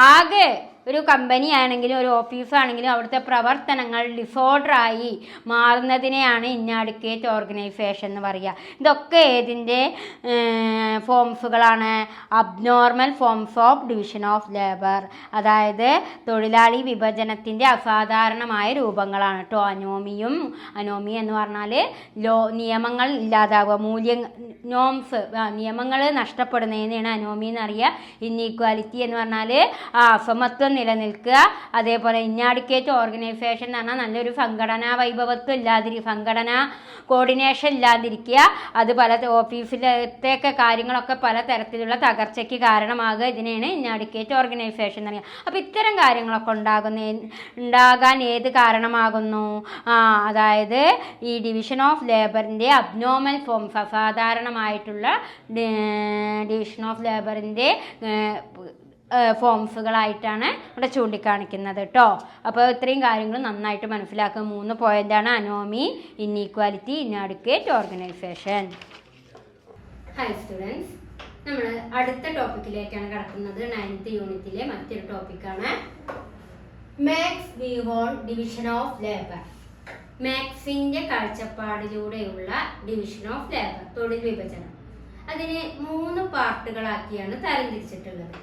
ആകെ ഒരു കമ്പനി ആണെങ്കിലും ഒരു ഓഫീസാണെങ്കിലും അവിടുത്തെ പ്രവർത്തനങ്ങൾ ഡിസോർഡറായി മാറുന്നതിനെയാണ് ഇന്നാഡിക്വേറ്റ് ഓർഗനൈസേഷൻ എന്ന് പറയുക. ഇതൊക്കെ ഏതിൻ്റെ ഫോംസുകളാണ്, abnormal forms of division of labour, അതായത് തൊഴിലാളി വിഭജനത്തിൻ്റെ അസാധാരണമായ രൂപങ്ങളാണ് കേട്ടോ. അനോമി എന്ന് പറഞ്ഞാൽ നിയമങ്ങൾ ഇല്ലാതാവുക, നോംസ് നിയമങ്ങൾ നഷ്ടപ്പെടുന്നതിനെയാണ് അനോമി എന്നറിയുക. ഇന്നീക്വാലിറ്റി എന്ന് പറഞ്ഞാൽ അസമത്വം നിലനിൽക്കുക. അതേപോലെ ഇന്നാഡിക്കേറ്റ് ഓർഗനൈസേഷൻ എന്ന് പറഞ്ഞാൽ നല്ലൊരു സംഘടനാ വൈഭവത്വം സംഘടനാ കോർഡിനേഷൻ ഇല്ലാതിരിക്കുക. അത് പല ഓഫീസിലത്തേക്ക് കാര്യങ്ങളൊക്കെ പല തരത്തിലുള്ള തകർച്ചയ്ക്ക് കാരണമാകുക. ഇതിനെയാണ് ഇന്നാഡിക്കേറ്റ് ഓർഗനൈസേഷൻ എന്ന് പറയുക. അപ്പോൾ ഇത്തരം കാര്യങ്ങളൊക്കെ ഉണ്ടാകാൻ ഏത് കാരണമാകുന്നു? അതായത് ഈ ഡിവിഷൻ ഓഫ് ലേബറിൻ്റെ അബ്നോർമൽ ഫോംസ്, അസാധാരണമായിട്ടുള്ള ഡിവിഷൻ ഓഫ് ലേബറിൻ്റെ ഫോംസുകളായിട്ടാണ് ഇവിടെ ചൂണ്ടിക്കാണിക്കുന്നത് കേട്ടോ. അപ്പോൾ ഇത്രയും കാര്യങ്ങൾ നന്നായിട്ട് മനസ്സിലാക്കുക. 3 പോയിൻ്റാണ്: anomie, inequality, inadequate organisation. Hi students, നമ്മൾ അടുത്ത ടോപ്പിക്കിലേക്കാണ് കടക്കുന്നത്. 9th യൂണിറ്റിലെ മറ്റൊരു ടോപ്പിക്കാണ് Marx view on division of labour. മാക്സിൻ്റെ കാഴ്ചപ്പാടിലൂടെയുള്ള ഡിവിഷൻ ഓഫ് ലേബർ, തൊഴിൽ വിഭജനം. അതിനെ 3 പാർട്ടുകളാക്കിയാണ് തരംതിരിച്ചിട്ടുള്ളത്.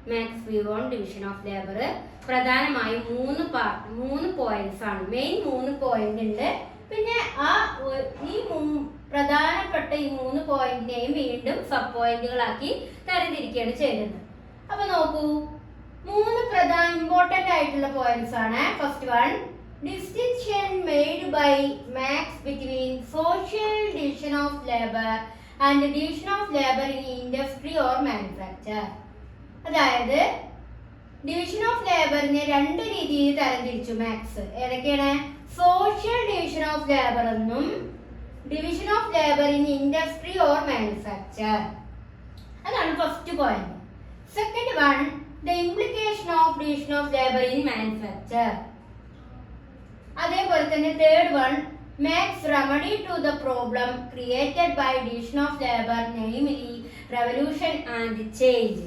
Marx view on division of labour പ്രധാനമായും 3 പോയിന്റ്സ് ആണ്. മെയിൻ 3 പോയിന്റ് ഉണ്ട്. പിന്നെ ഈ പ്രധാനപ്പെട്ട ഈ 3 പോയിന്റിനെയും വീണ്ടും സബ് പോയിന്റുകളാക്കി തരംതിരിക്കുകയാണ് ചെയ്യുന്നത്. അപ്പൊ നോക്കൂ, 3 ഇമ്പോർട്ടന്റ് ആയിട്ടുള്ള പോയിന്റ്സ് ആണ്. First one, distinction made by Marx between social division of labor and division of labor in industry or manufacture. അതായത് ഡിവിഷൻ ഓഫ് ലേബറിനെ 2 രീതിയിൽ തരംതിരിച്ചു മാക്സ്. ഏതൊക്കെയാണ്? സോഷ്യൽ ഡിവിഷൻ ഓഫ് ലേബർ എന്നും division of labour in industry or manufacture. അതാണ് first point. Second one, the implication of division of labour in manufacture. അതേപോലെ തന്നെ third one, Marx remedy to the problem created by division of labour, namely revolution and change.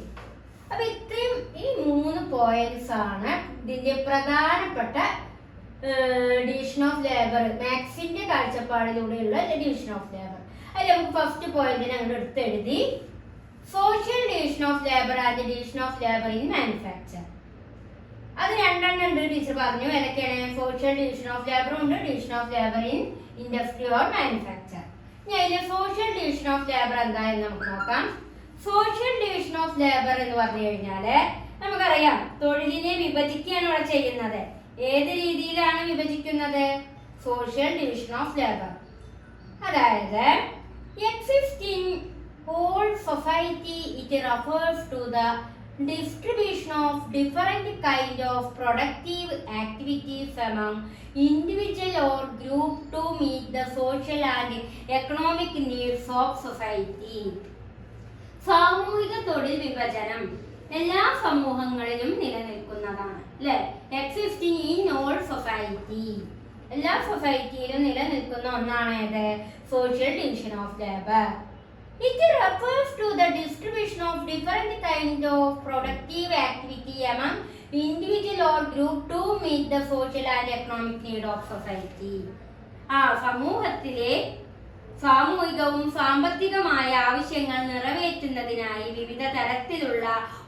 അപ്പൊ ഇത്രയും ഈ 3 പോയിന്റ്സ് ആണ് ഇതിന്റെ പ്രധാനപ്പെട്ട ഡിവിഷൻ ഓഫ് ലേബർ, മാക്സിന്റെ കാഴ്ചപ്പാടിലൂടെയുള്ള ഡിവിഷൻ ഓഫ് ലേബർ. അതിൽ നമുക്ക് ഫസ്റ്റ് പോയിന്റിനെ അങ്ങോട്ട് എടുത്തെഴുതി, social division of labour and division of labour in manufacture. അത് 2 ഉണ്ട്. ടീച്ചർ പറഞ്ഞു ഏതൊക്കെയാണ്? സോഷ്യൽ ഡിവിഷൻ ഓഫ് ലേബറും ഉണ്ട്, division of labour in industry or manufacture. ഇനി അതിലെ സോഷ്യൽ ഡിവിഷൻ ഓഫ് ലേബർ എന്തായെന്ന് നമുക്ക് നോക്കാം. സോഷ്യൽ ഡിവിഷൻ ഓഫ് ലേബർ എന്ന് പറഞ്ഞു കഴിഞ്ഞാല് നമുക്കറിയാം, തൊഴിലിനെ വിഭജിക്കുകയാണ് ഇവിടെ ചെയ്യുന്നത്. ഏത് രീതിയിലാണ് വിഭജിക്കുന്നത്? Social division of labour. അതായത് existing whole society, it refers to the distribution of different kind of productive activities among individual or group to meet the social and economic needs of society. സാമൂഹിക തൊഴിൽ വിഭജനം എല്ലാ സമൂഹങ്ങളിലും നിലനിൽക്കുന്നതാണ് അല്ലെ? എക്സിസ്റ്റിംഗ് ഇൻ ഓൾ സൊസൈറ്റി, എല്ലാ സൊസൈറ്റിയിലും നിലനിൽക്കുന്ന ഒന്നാണ് ഏത്? Social division of labour. It refers to the distribution of different kind of productive activity among individual or group to meet the social and economic need of society. സമൂഹത്തിലെ സാമൂഹികവും സാമ്പത്തികമായ ആവശ്യങ്ങൾ നിറവേറ്റുന്നതിനായി വിവിധ തരത്തിലുള്ള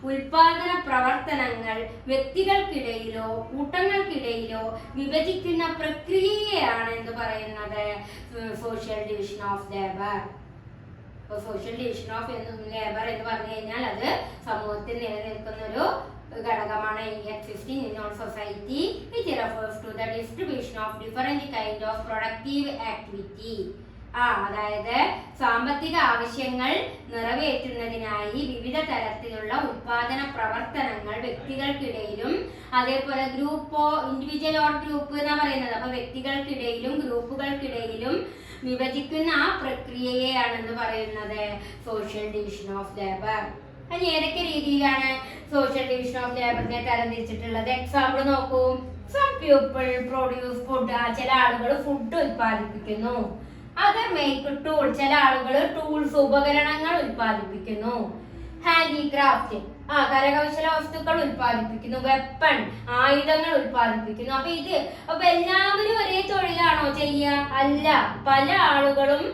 ഉൽപാദന പ്രവർത്തനങ്ങൾ വ്യക്തികൾക്കിടയിലോ കൂട്ടങ്ങൾക്കിടയിലോ വിഭജിക്കുന്ന പ്രക്രിയയാണ് എന്ന് പറയുന്നത് social division of labour. Social division of labour എന്ന് പറഞ്ഞു കഴിഞ്ഞാൽ അത് സമൂഹത്തിൽ നിലനിൽക്കുന്ന ഒരു ഘടകമാണ്. existing in our society, which refers to the distribution of different kind of productive activity. അതായത് സാമ്പത്തിക ആവശ്യങ്ങൾ നിറവേറ്റുന്നതിനായി വിവിധ തരത്തിലുള്ള ഉൽപാദന പ്രവർത്തനങ്ങൾ വ്യക്തികൾക്കിടയിലും അതേപോലെ ഗ്രൂപ്പോ ഇൻഡിവിജ്വൽ ഓർ ഗ്രൂപ്പ് എന്നാ പറയുന്നത്. അപ്പൊ വ്യക്തികൾക്കിടയിലും ഗ്രൂപ്പുകൾക്കിടയിലും വിഭജിക്കുന്ന ആ പ്രക്രിയയെയാണെന്ന് പറയുന്നത് സോഷ്യൽ ഡിവിഷൻ ഓഫ് ലേബർ. അതിന് ഏതൊക്കെ രീതിയിലാണ് സോഷ്യൽ ഡിവിഷൻ ഓഫ് ലേബറിനെ തരംതിരിച്ചിട്ടുള്ളത്? എക്സാമ്പിൾ നോക്കൂ. സം പീപ്പിൾ പ്രൊഡ്യൂസ് ഫുഡ്, ചില ആളുകൾ ഫുഡ് ഉൽപ്പാദിപ്പിക്കുന്നു. അതർ മേക്ക് ടൂൾ, ചില ആളുകൾ ടൂൾസ് ഉപകരണങ്ങൾ ഉൽപ്പാദിപ്പിക്കുന്നു. ഹാൻഡിക്രാഫ്റ്റ്, കരകൗശല വസ്തുക്കൾ ഉൽപ്പാദിപ്പിക്കുന്നു. വെപ്പൺ, ആയുധങ്ങൾ ഉൽപ്പാദിപ്പിക്കുന്നു. അപ്പൊ എല്ലാവരും ഒരേ തൊഴിലാണോ ചെയ്യുക? അല്ല. പല ആളുകളും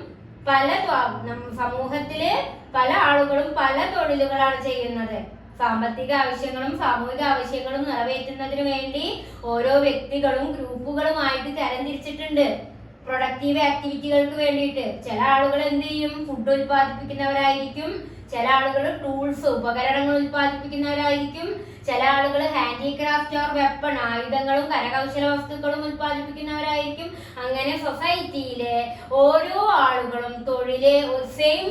സമൂഹത്തില് പല ആളുകളും പല തൊഴിലുകളാണ് ചെയ്യുന്നത്. സാമ്പത്തിക ആവശ്യങ്ങളും സാമൂഹിക ആവശ്യങ്ങളും നിറവേറ്റുന്നതിന് വേണ്ടി ഓരോ വ്യക്തികളും ഗ്രൂപ്പുകളുമായിട്ട് തരംതിരിച്ചിട്ടുണ്ട്. പ്രൊഡക്റ്റീവ് ആക്ടിവിറ്റികൾക്ക് വേണ്ടിയിട്ട്. ചില ആളുകൾ എന്ത് ചെയ്യും, ഫുഡ് ഉൽപ്പാദിപ്പിക്കുന്നവരായിരിക്കും, ചില ആളുകൾ ടൂൾസ് ഉപകരണങ്ങൾ ഉൽപ്പാദിപ്പിക്കുന്നവരായിരിക്കും, ചില ആളുകൾ ഹാൻഡിക്രാഫ്റ്റ് ഓർ വെപ്പൺ ആയുധങ്ങളും കരകൗശല വസ്തുക്കളും ഉൽപ്പാദിപ്പിക്കുന്നവരായിരിക്കും. അങ്ങനെ സൊസൈറ്റിയിലെ ഓരോ ആളുകളും തൊഴില് സെയിം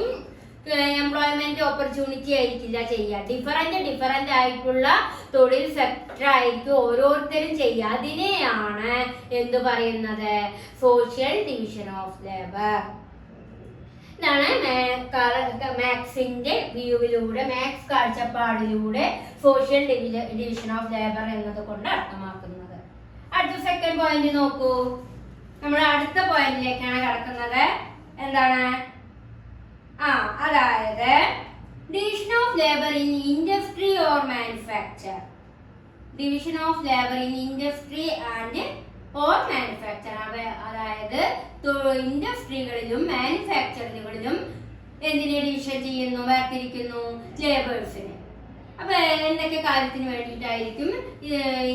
എംപ്ലോയ്മെന്റ് ഓപ്പർച്യൂണിറ്റി ആയിരിക്കില്ല ചെയ്യുക. ഡിഫറന്റ് ആയിട്ടുള്ള തൊഴിൽ സെക്ടർ ആയിരിക്കും ഓരോരുത്തരും ചെയ്യുക. അതിനെയാണ് എന്തു പറയുന്നത്, സോഷ്യൽ ഡിവിഷൻ ഓഫ് ലേബർ. ഇതാണ് മാക്സിന്റെ വ്യൂവിലൂടെ, മാക്സ് കാഴ്ചപ്പാടിലൂടെ സോഷ്യൽ ഡിവിഷൻ ഓഫ് ലേബർ എന്നത് കൊണ്ട് അർത്ഥമാക്കുന്നത്. അടുത്ത സെക്കൻഡ് പോയിന്റ് നോക്കൂ. നമ്മൾ അടുത്ത പോയിന്റിലേക്കാണ് കടക്കുന്നത്. എന്താണ്? അതായത് division of labour in industry or manufacture. Division of labour in industry and or manufacture. അതായത് ഇൻഡസ്ട്രികളിലും മാനുഫാക്ചറിങ്ങുകളിലും എന്തിനെ ഡിവിഷൻ ചെയ്യുന്നു, വേർതിരിക്കുന്നു? ലേബേഴ്സിനെ. അപ്പൊ എന്തൊക്കെ കാര്യത്തിന് വേണ്ടിയിട്ടായിരിക്കും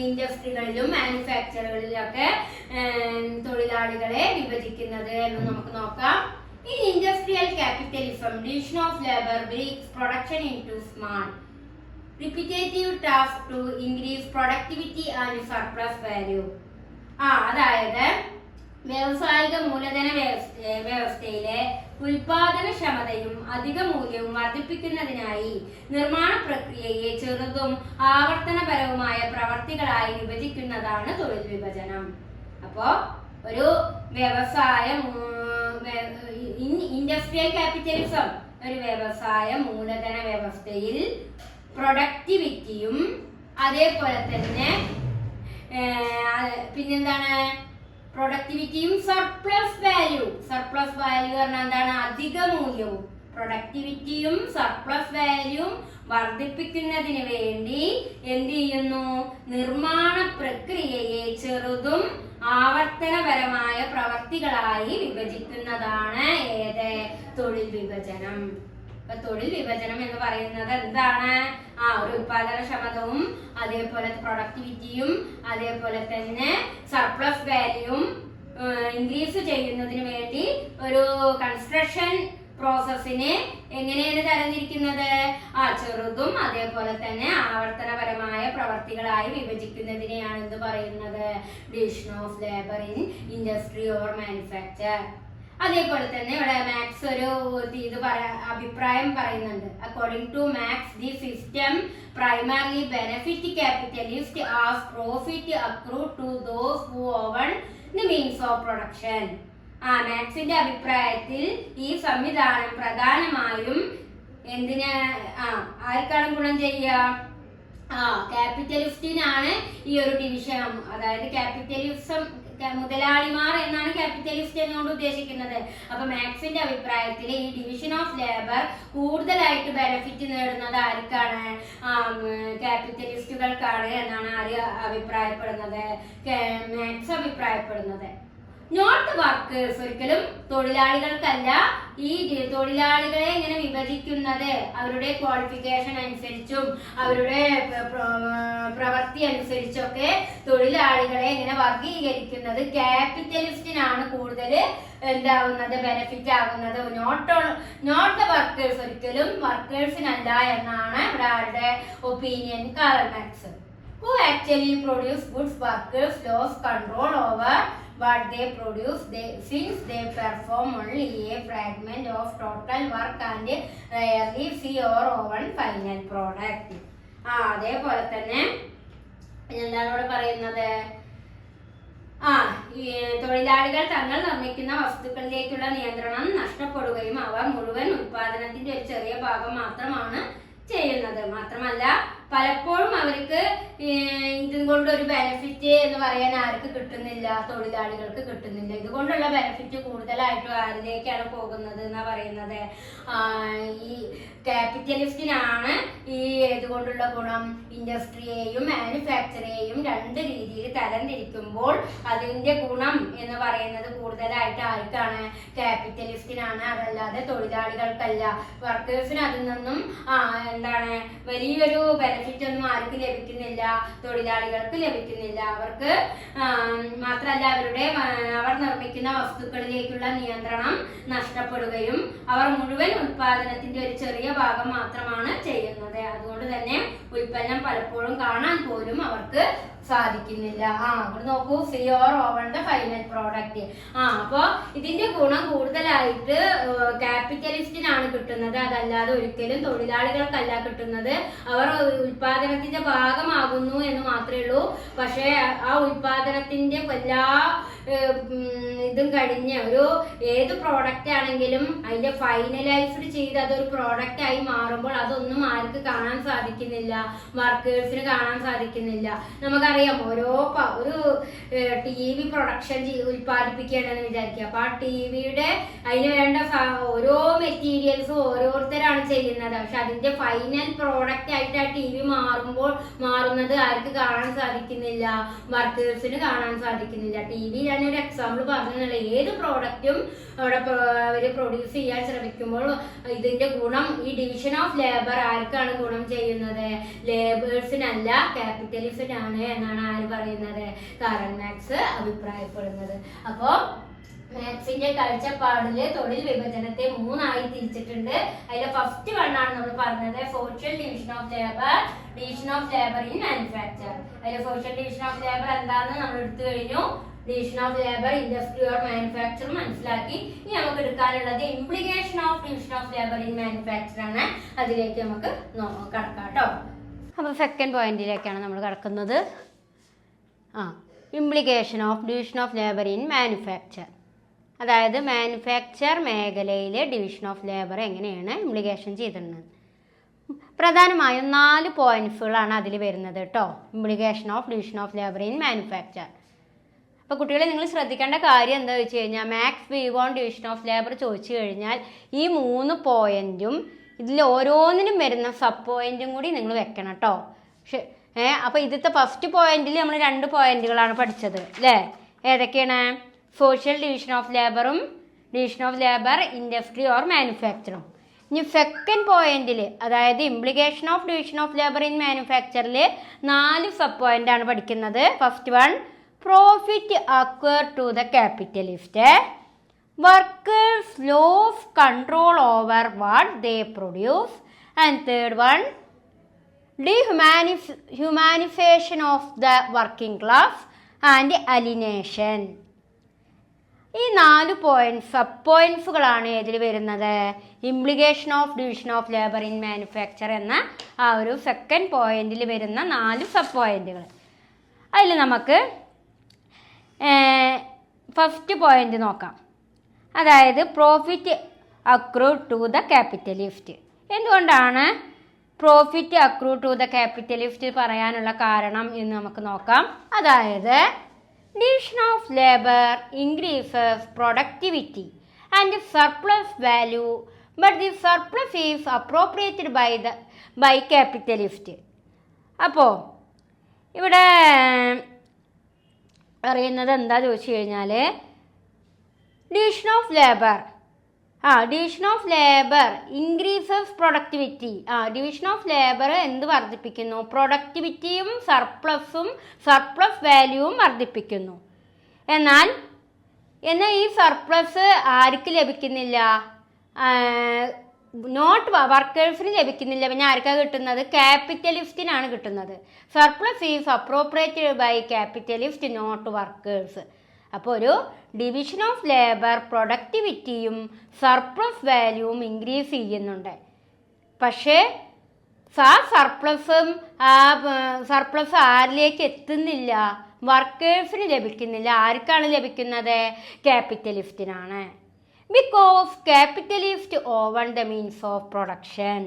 ഇൻഡസ്ട്രികളിലും മാനുഫാക്ചറുകളിലൊക്കെ തൊഴിലാളികളെ വിഭജിക്കുന്നത് എന്ന് നമുക്ക് നോക്കാം. In industrial capitalism, division of labor breaks production into small, repetitive tasks to increase productivity and surplus value. അതായത് വ്യാവസായിക മൂലധന വ്യവസ്ഥയിലെ ഉൽപാദനക്ഷമതയും അധിക മൂല്യവും വർദ്ധിപ്പിക്കുന്നതിനായി നിർമ്മാണ പ്രക്രിയയെ ചെറുതും ആവർത്തനപരവുമായ പ്രവർത്തികളായി വിഭജിക്കുന്നതാണ് തൊഴിൽ വിഭജനം. അപ്പോ ഒരു വ്യവസായം ഇൻഡസ്ട്രിയൽ ക്യാപിറ്റലിസം, ഒരു വ്യവസായ മൂലധന വ്യവസ്ഥയിൽ പ്രൊഡക്ടിവിറ്റിയും അതേപോലെ തന്നെ പിന്നെന്താണ്, പ്രൊഡക്ടിവിറ്റിയും സർപ്ലസ് വാല്യൂ പറഞ്ഞാൽ എന്താണ്, അധിക മൂല്യവും. പ്രൊഡക്ടിവിറ്റിയും സർപ്ലസ് വാല്യൂവും വർദ്ധിപ്പിക്കുന്നതിന് വേണ്ടി എന്ത് ചെയ്യുന്നു, നിർമ്മാണ പ്രക്രിയയെ ചെറുതും ആവർത്തനപരമായ പ്രവർത്തികളായി വിഭജിക്കുന്നതാണ് ഏത്, തൊഴിൽ വിഭജനം. അപ്പൊ തൊഴിൽ വിഭജനം എന്ന് പറയുന്നത് എന്താണ്, ഒരു ഉൽപാദനക്ഷമതവും അതേപോലെ പ്രൊഡക്ടിവിറ്റിയും അതേപോലെ തന്നെ സർപ്ലസ് വാല്യൂവും ഇൻക്രീസ് ചെയ്യുന്നതിന് വേണ്ടി ഒരു കൺസ്ട്രക്ഷൻ പ്രോസസ്സിനെ എങ്ങനെയാണ് തരംതിരിക്കുന്നത്, ചെറുതും അതേപോലെ തന്നെ ആവർത്തനപരമായ പ്രവർത്തികളായി വിഭജിക്കുന്നതിനെയാണ് എന്ത് പറയുന്നത്, division of labour in industry or manufacture. അതേപോലെ തന്നെ ഇവിടെ മാക്സ് ഒരു അഭിപ്രായം പറയുന്നുണ്ട്. According to Marx, the system primarily benefit capitalist as profit accrue to those who own the means of production. മാക്സിന്റെ അഭിപ്രായത്തിൽ ഈ സംവിധാനം പ്രധാനമായും ആർക്കാണ് ഗുണം ചെയ്യുക, ക്യാപിറ്റലിസ്റ്റിനാണ് ഈ ഒരു ഡിവിഷൻ. അതായത് ക്യാപിറ്റലിസം, മുതലാളിമാർ എന്നാണ് ക്യാപിറ്റലിസ്റ്റ് എന്നോട് ഉദ്ദേശിക്കുന്നത്. അപ്പൊ മാക്സിന്റെ അഭിപ്രായത്തിൽ ഈ ഡിവിഷൻ ഓഫ് ലേബർ കൂടുതലായിട്ട് ബെനിഫിറ്റ് നേടുന്നത് ആർക്കാണ്, ക്യാപിറ്റലിസ്റ്റുകൾക്കാണ് എന്നാണ് അഭിപ്രായപ്പെടുന്നത്, മാക്സ് അഭിപ്രായപ്പെടുന്നത്. നോട്ട് വർക്കേഴ്സ്, ഒരിക്കലും തൊഴിലാളികൾക്കല്ല. ഈ തൊഴിലാളികളെ ഇങ്ങനെ വിഭജിക്കുന്നത് അവരുടെ ക്വാളിഫിക്കേഷൻ അനുസരിച്ചും അവരുടെ പ്രവൃത്തി അനുസരിച്ചൊക്കെ തൊഴിലാളികളെ ഇങ്ങനെ വർഗീകരിക്കുന്നത് ക്യാപിറ്റലിസ്റ്റിനാണ് കൂടുതൽ എന്താവുന്നത്, ബെനിഫിറ്റ് ആകുന്നത്. നോട്ട് ദ വർക്കേഴ്സ്, ഒരിക്കലും വർക്കേഴ്സിനല്ല എന്നാണ് ഇവിടെ ആരുടെ opinion, Karl max. Who actually produce goods, workers lose control over what they produce, since they perform only a fragment of total work and rarely see or own final product. അതേപോലെ തന്നെ എന്താണ് ഇവിടെ പറയുന്നത്, തൊഴിലാളികൾ തങ്ങൾ നിർമ്മിക്കുന്ന വസ്തുക്കളിലേക്കുള്ള നിയന്ത്രണം നഷ്ടപ്പെടുകയും അവ മുഴുവൻ ഉൽപാദനത്തിന്റെ ഒരു ചെറിയ ഭാഗം മാത്രമാണ് ചെയ്യുന്നത്. മാത്രമല്ല പലപ്പോഴും അവർക്ക് ഇതുകൊണ്ട് ഒരു ബെനിഫിറ്റ് എന്ന് പറയാൻ ആർക്ക് കിട്ടുന്നില്ല, തൊഴിലാളികൾക്ക് കിട്ടുന്നില്ല. ഇതുകൊണ്ടുള്ള ബെനിഫിറ്റ് കൂടുതലായിട്ടും ആരിലേക്കാണ് പോകുന്നത് എന്നാ പറയുന്നത്, ഈ ക്യാപിറ്റലിസ്റ്റിനാണ് ഈ ഇതുകൊണ്ടുള്ള ഗുണം. ഇൻഡസ്ട്രിയെയും മാനുഫാക്ചറിയെയും രണ്ട് രീതിയിൽ തരംതിരിക്കുമ്പോൾ അതിന്റെ ഗുണം എന്ന് പറയുന്നത് കൂടുതലായിട്ട് ആർക്കാണ്, ക്യാപിറ്റലിസ്റ്റിനാണ്, അതല്ലാതെ തൊഴിലാളികൾക്കല്ല. വർക്കേഴ്സിന് അതിൽ നിന്നും എന്താണ് വലിയൊരു ബെനിഫിറ്റ് ഒന്നും ആർക്ക് ലഭിക്കുന്നില്ല, തൊഴിലാളികൾക്ക് ലഭിക്കുന്നില്ല. അവർക്ക് മാത്രമല്ല അവർ നിർമ്മിക്കുന്ന വസ്തുക്കളിലേക്കുള്ള നിയന്ത്രണം നഷ്ടപ്പെടുകയും അവർ മുഴുവൻ ഉൽപാദനത്തിന്റെ ഒരു ചെറിയ ഭാഗം മാത്രമാണ് ചെയ്യുന്നത്. അതുകൊണ്ട് തന്നെ ഉൽപ്പന്നം പലപ്പോഴും കാണാൻ പോലും അവർക്ക് സാധിക്കുന്നില്ല. അവിടെ നോക്കൂ, free or oven the final product. അപ്പൊ ഇതിന്റെ ഗുണം കൂടുതലായിട്ട് ക്യാപിറ്റലിസ്റ്റിനാണ് കിട്ടുന്നത്, അതല്ലാതെ ഒരിക്കലും തൊഴിലാളികൾക്കല്ല കിട്ടുന്നത്. അവർ ഉൽപാദനത്തിന്റെ ഭാഗമാകുന്നു എന്ന് മാത്രമേ ഉള്ളൂ. പക്ഷേ ആ ഉൽപാദനത്തിന്റെ എല്ലാ ഇതും കഴിഞ്ഞ് ഏത് പ്രോഡക്റ്റ് ആണെങ്കിലും അതിന്റെ ഫൈനലൈസ്ഡ് ചെയ്ത് അതൊരു പ്രോഡക്റ്റ് ആയി മാറുമ്പോൾ അതൊന്നും ആർക്ക് കാണാൻ സാധിക്കുന്നില്ല, വർക്കേഴ്സിന് കാണാൻ സാധിക്കുന്നില്ല. നമുക്കറിയാം, ഒരു TV പ്രൊഡക്ഷൻ ഉൽപ്പാദിപ്പിക്കുകയാണെന്ന് വിചാരിക്കുക. അപ്പൊ ആ TV-യുടെ അതിന് വേണ്ട ഓരോ മെറ്റീരിയൽസും ഓരോരുത്തരാണ് ചെയ്യുന്നത്. പക്ഷെ അതിന്റെ ഫൈനൽ പ്രോഡക്റ്റ് ആയിട്ട് ആ TV മാറുന്നത് ആർക്ക് കാണാൻ സാധിക്കുന്നില്ല, വർക്കേഴ്സിന് കാണാൻ സാധിക്കുന്നില്ല. TV ഞാനൊരു എക്സാമ്പിൾ പറഞ്ഞില്ല. ഏത് പ്രോഡക്റ്റും അവിടെ അവര് പ്രൊഡ്യൂസ് ചെയ്യാൻ ശ്രമിക്കുമ്പോൾ ഇതിന്റെ ഗുണം, ഈ ഡിവിഷൻ ഓഫ് ലേബർ ആർക്കാണ് ഗുണം ചെയ്യുന്നത്? ലേബേഴ്സിനല്ല, ക്യാപിറ്റലിസ്റ്റിനാണ് എന്നാണ് ആര് പറയുന്നത്? കാറൽ മാർക്സ് അഭിപ്രായപ്പെടുന്നത്. അപ്പോ മാർക്സിന്റെ കാഴ്ചപ്പാടില് തൊഴിൽ വിഭജനത്തെ 3ആയി തിരിച്ചിട്ടുണ്ട്. അതിലെ ഫസ്റ്റ് വണ്ണാണ് നമ്മൾ പറഞ്ഞത്, social division of labour in manufacture. അതിലെ സോഷ്യൽ ഡിവിഷൻ ഓഫ് ലേബർ എന്താണെന്ന് നമ്മൾ എടുത്തു കഴിഞ്ഞു. Division of labour, industry or manufacture മനസ്സിലാക്കി. ഇനി നമുക്ക് എടുക്കാനുള്ളത് implication of division of labour in manufacture ആണ്. അതിലേക്ക് നമുക്ക് കടക്കാം കേട്ടോ. അപ്പോൾ സെക്കൻഡ് പോയിന്റിലേക്കാണ് നമ്മൾ കടക്കുന്നത്. Implication of division of labour in manufacture, അതായത് മാനുഫാക്ചർ മേഖലയിലെ ഡിവിഷൻ ഓഫ് ലേബർ എങ്ങനെയാണ് ഇംപ്ലിക്കേഷൻ ചെയ്തിരുന്നത്. പ്രധാനമായും 4 പോയിന്റ്സുകളാണ് അതിൽ വരുന്നത് കേട്ടോ. Implication of division of labour in manufacture. അപ്പോൾ കുട്ടികളെ നിങ്ങൾ ശ്രദ്ധിക്കേണ്ട കാര്യം എന്താ വെച്ച് കഴിഞ്ഞാൽ, Marx's view on division of labour ചോദിച്ചു കഴിഞ്ഞാൽ ഈ 3 പോയിന്റും ഇതിൽ ഓരോന്നിനും വരുന്ന സബ് പോയിന്റും കൂടി നിങ്ങൾ വെക്കണം കേട്ടോ. അപ്പോൾ ഇതിലത്തെ ഫസ്റ്റ് പോയിന്റിൽ നമ്മൾ 2 പോയിന്റുകളാണ് പഠിച്ചത് അല്ലേ? ഏതൊക്കെയാണ്? സോഷ്യൽ ഡിവിഷൻ ഓഫ് ലേബറും division of labour industry or മാനുഫാക്ചറും. ഇനി സെക്കൻഡ് പോയിന്റിൽ, അതായത് implication of division of labour in മാനുഫാക്ചറിൽ 4 സബ് പോയിന്റാണ് പഠിക്കുന്നത്. First one, profit acquired to the capitalist, workers lose control over what they produce, and third one, dehumanization of the working class and alienation. ഈ 4 സബ് പോയിന്റ്സുകളാണ് ഇതിൽ വരുന്നത്. Implication of division of labour in manufacture എന്ന ആ ഒരു സെക്കൻഡ് പോയിന്റിൽ വരുന്ന 4 സബ് പോയിന്റുകൾ. അതിൽ നമുക്ക് ഫസ്റ്റ് പോയിന്റ് നോക്കാം. അതായത് profit accrued to the capitalist. എന്തുകൊണ്ടാണ് profit accrued to the capitalist പറയാനുള്ള കാരണം എന്ന് നമുക്ക് നോക്കാം. അതായത് division of labour increases productivity and surplus value, but the surplus is appropriated by capitalist. അപ്പോൾ ഇവിടെ പറയുന്നത് എന്താ ചോദിച്ചു കഴിഞ്ഞാൽ, division of labour increases productivity. Division of labour എന്ത് വർദ്ധിപ്പിക്കുന്നു? പ്രൊഡക്ടിവിറ്റിയും സർപ്ലസ് വാല്യൂവും വർദ്ധിപ്പിക്കുന്നു. എന്നാൽ ഈ സർപ്ലസ് ആർക്ക് ലഭിക്കുന്നില്ല? വർക്കേഴ്സിന് ലഭിക്കുന്നില്ല. പിന്നെ ആർക്കാണ് കിട്ടുന്നത്? ക്യാപിറ്റലിസ്റ്റിനാണ് കിട്ടുന്നത്. Surplus is appropriated by capitalist, not workers. അപ്പോൾ ഒരു ഡിവിഷൻ ഓഫ് ലേബർ പ്രൊഡക്ടിവിറ്റിയും സർപ്ലസ് വാല്യൂവും ഇൻക്രീസ് ചെയ്യുന്നുണ്ട്. പക്ഷേ സർപ്ലസ് ആരിലേക്ക് എത്തുന്നില്ല? വർക്കേഴ്സിന് ലഭിക്കുന്നില്ല. ആർക്കാണ് ലഭിക്കുന്നത്? ക്യാപിറ്റലിസ്റ്റിനാണ്. Because capitalist own the means of production.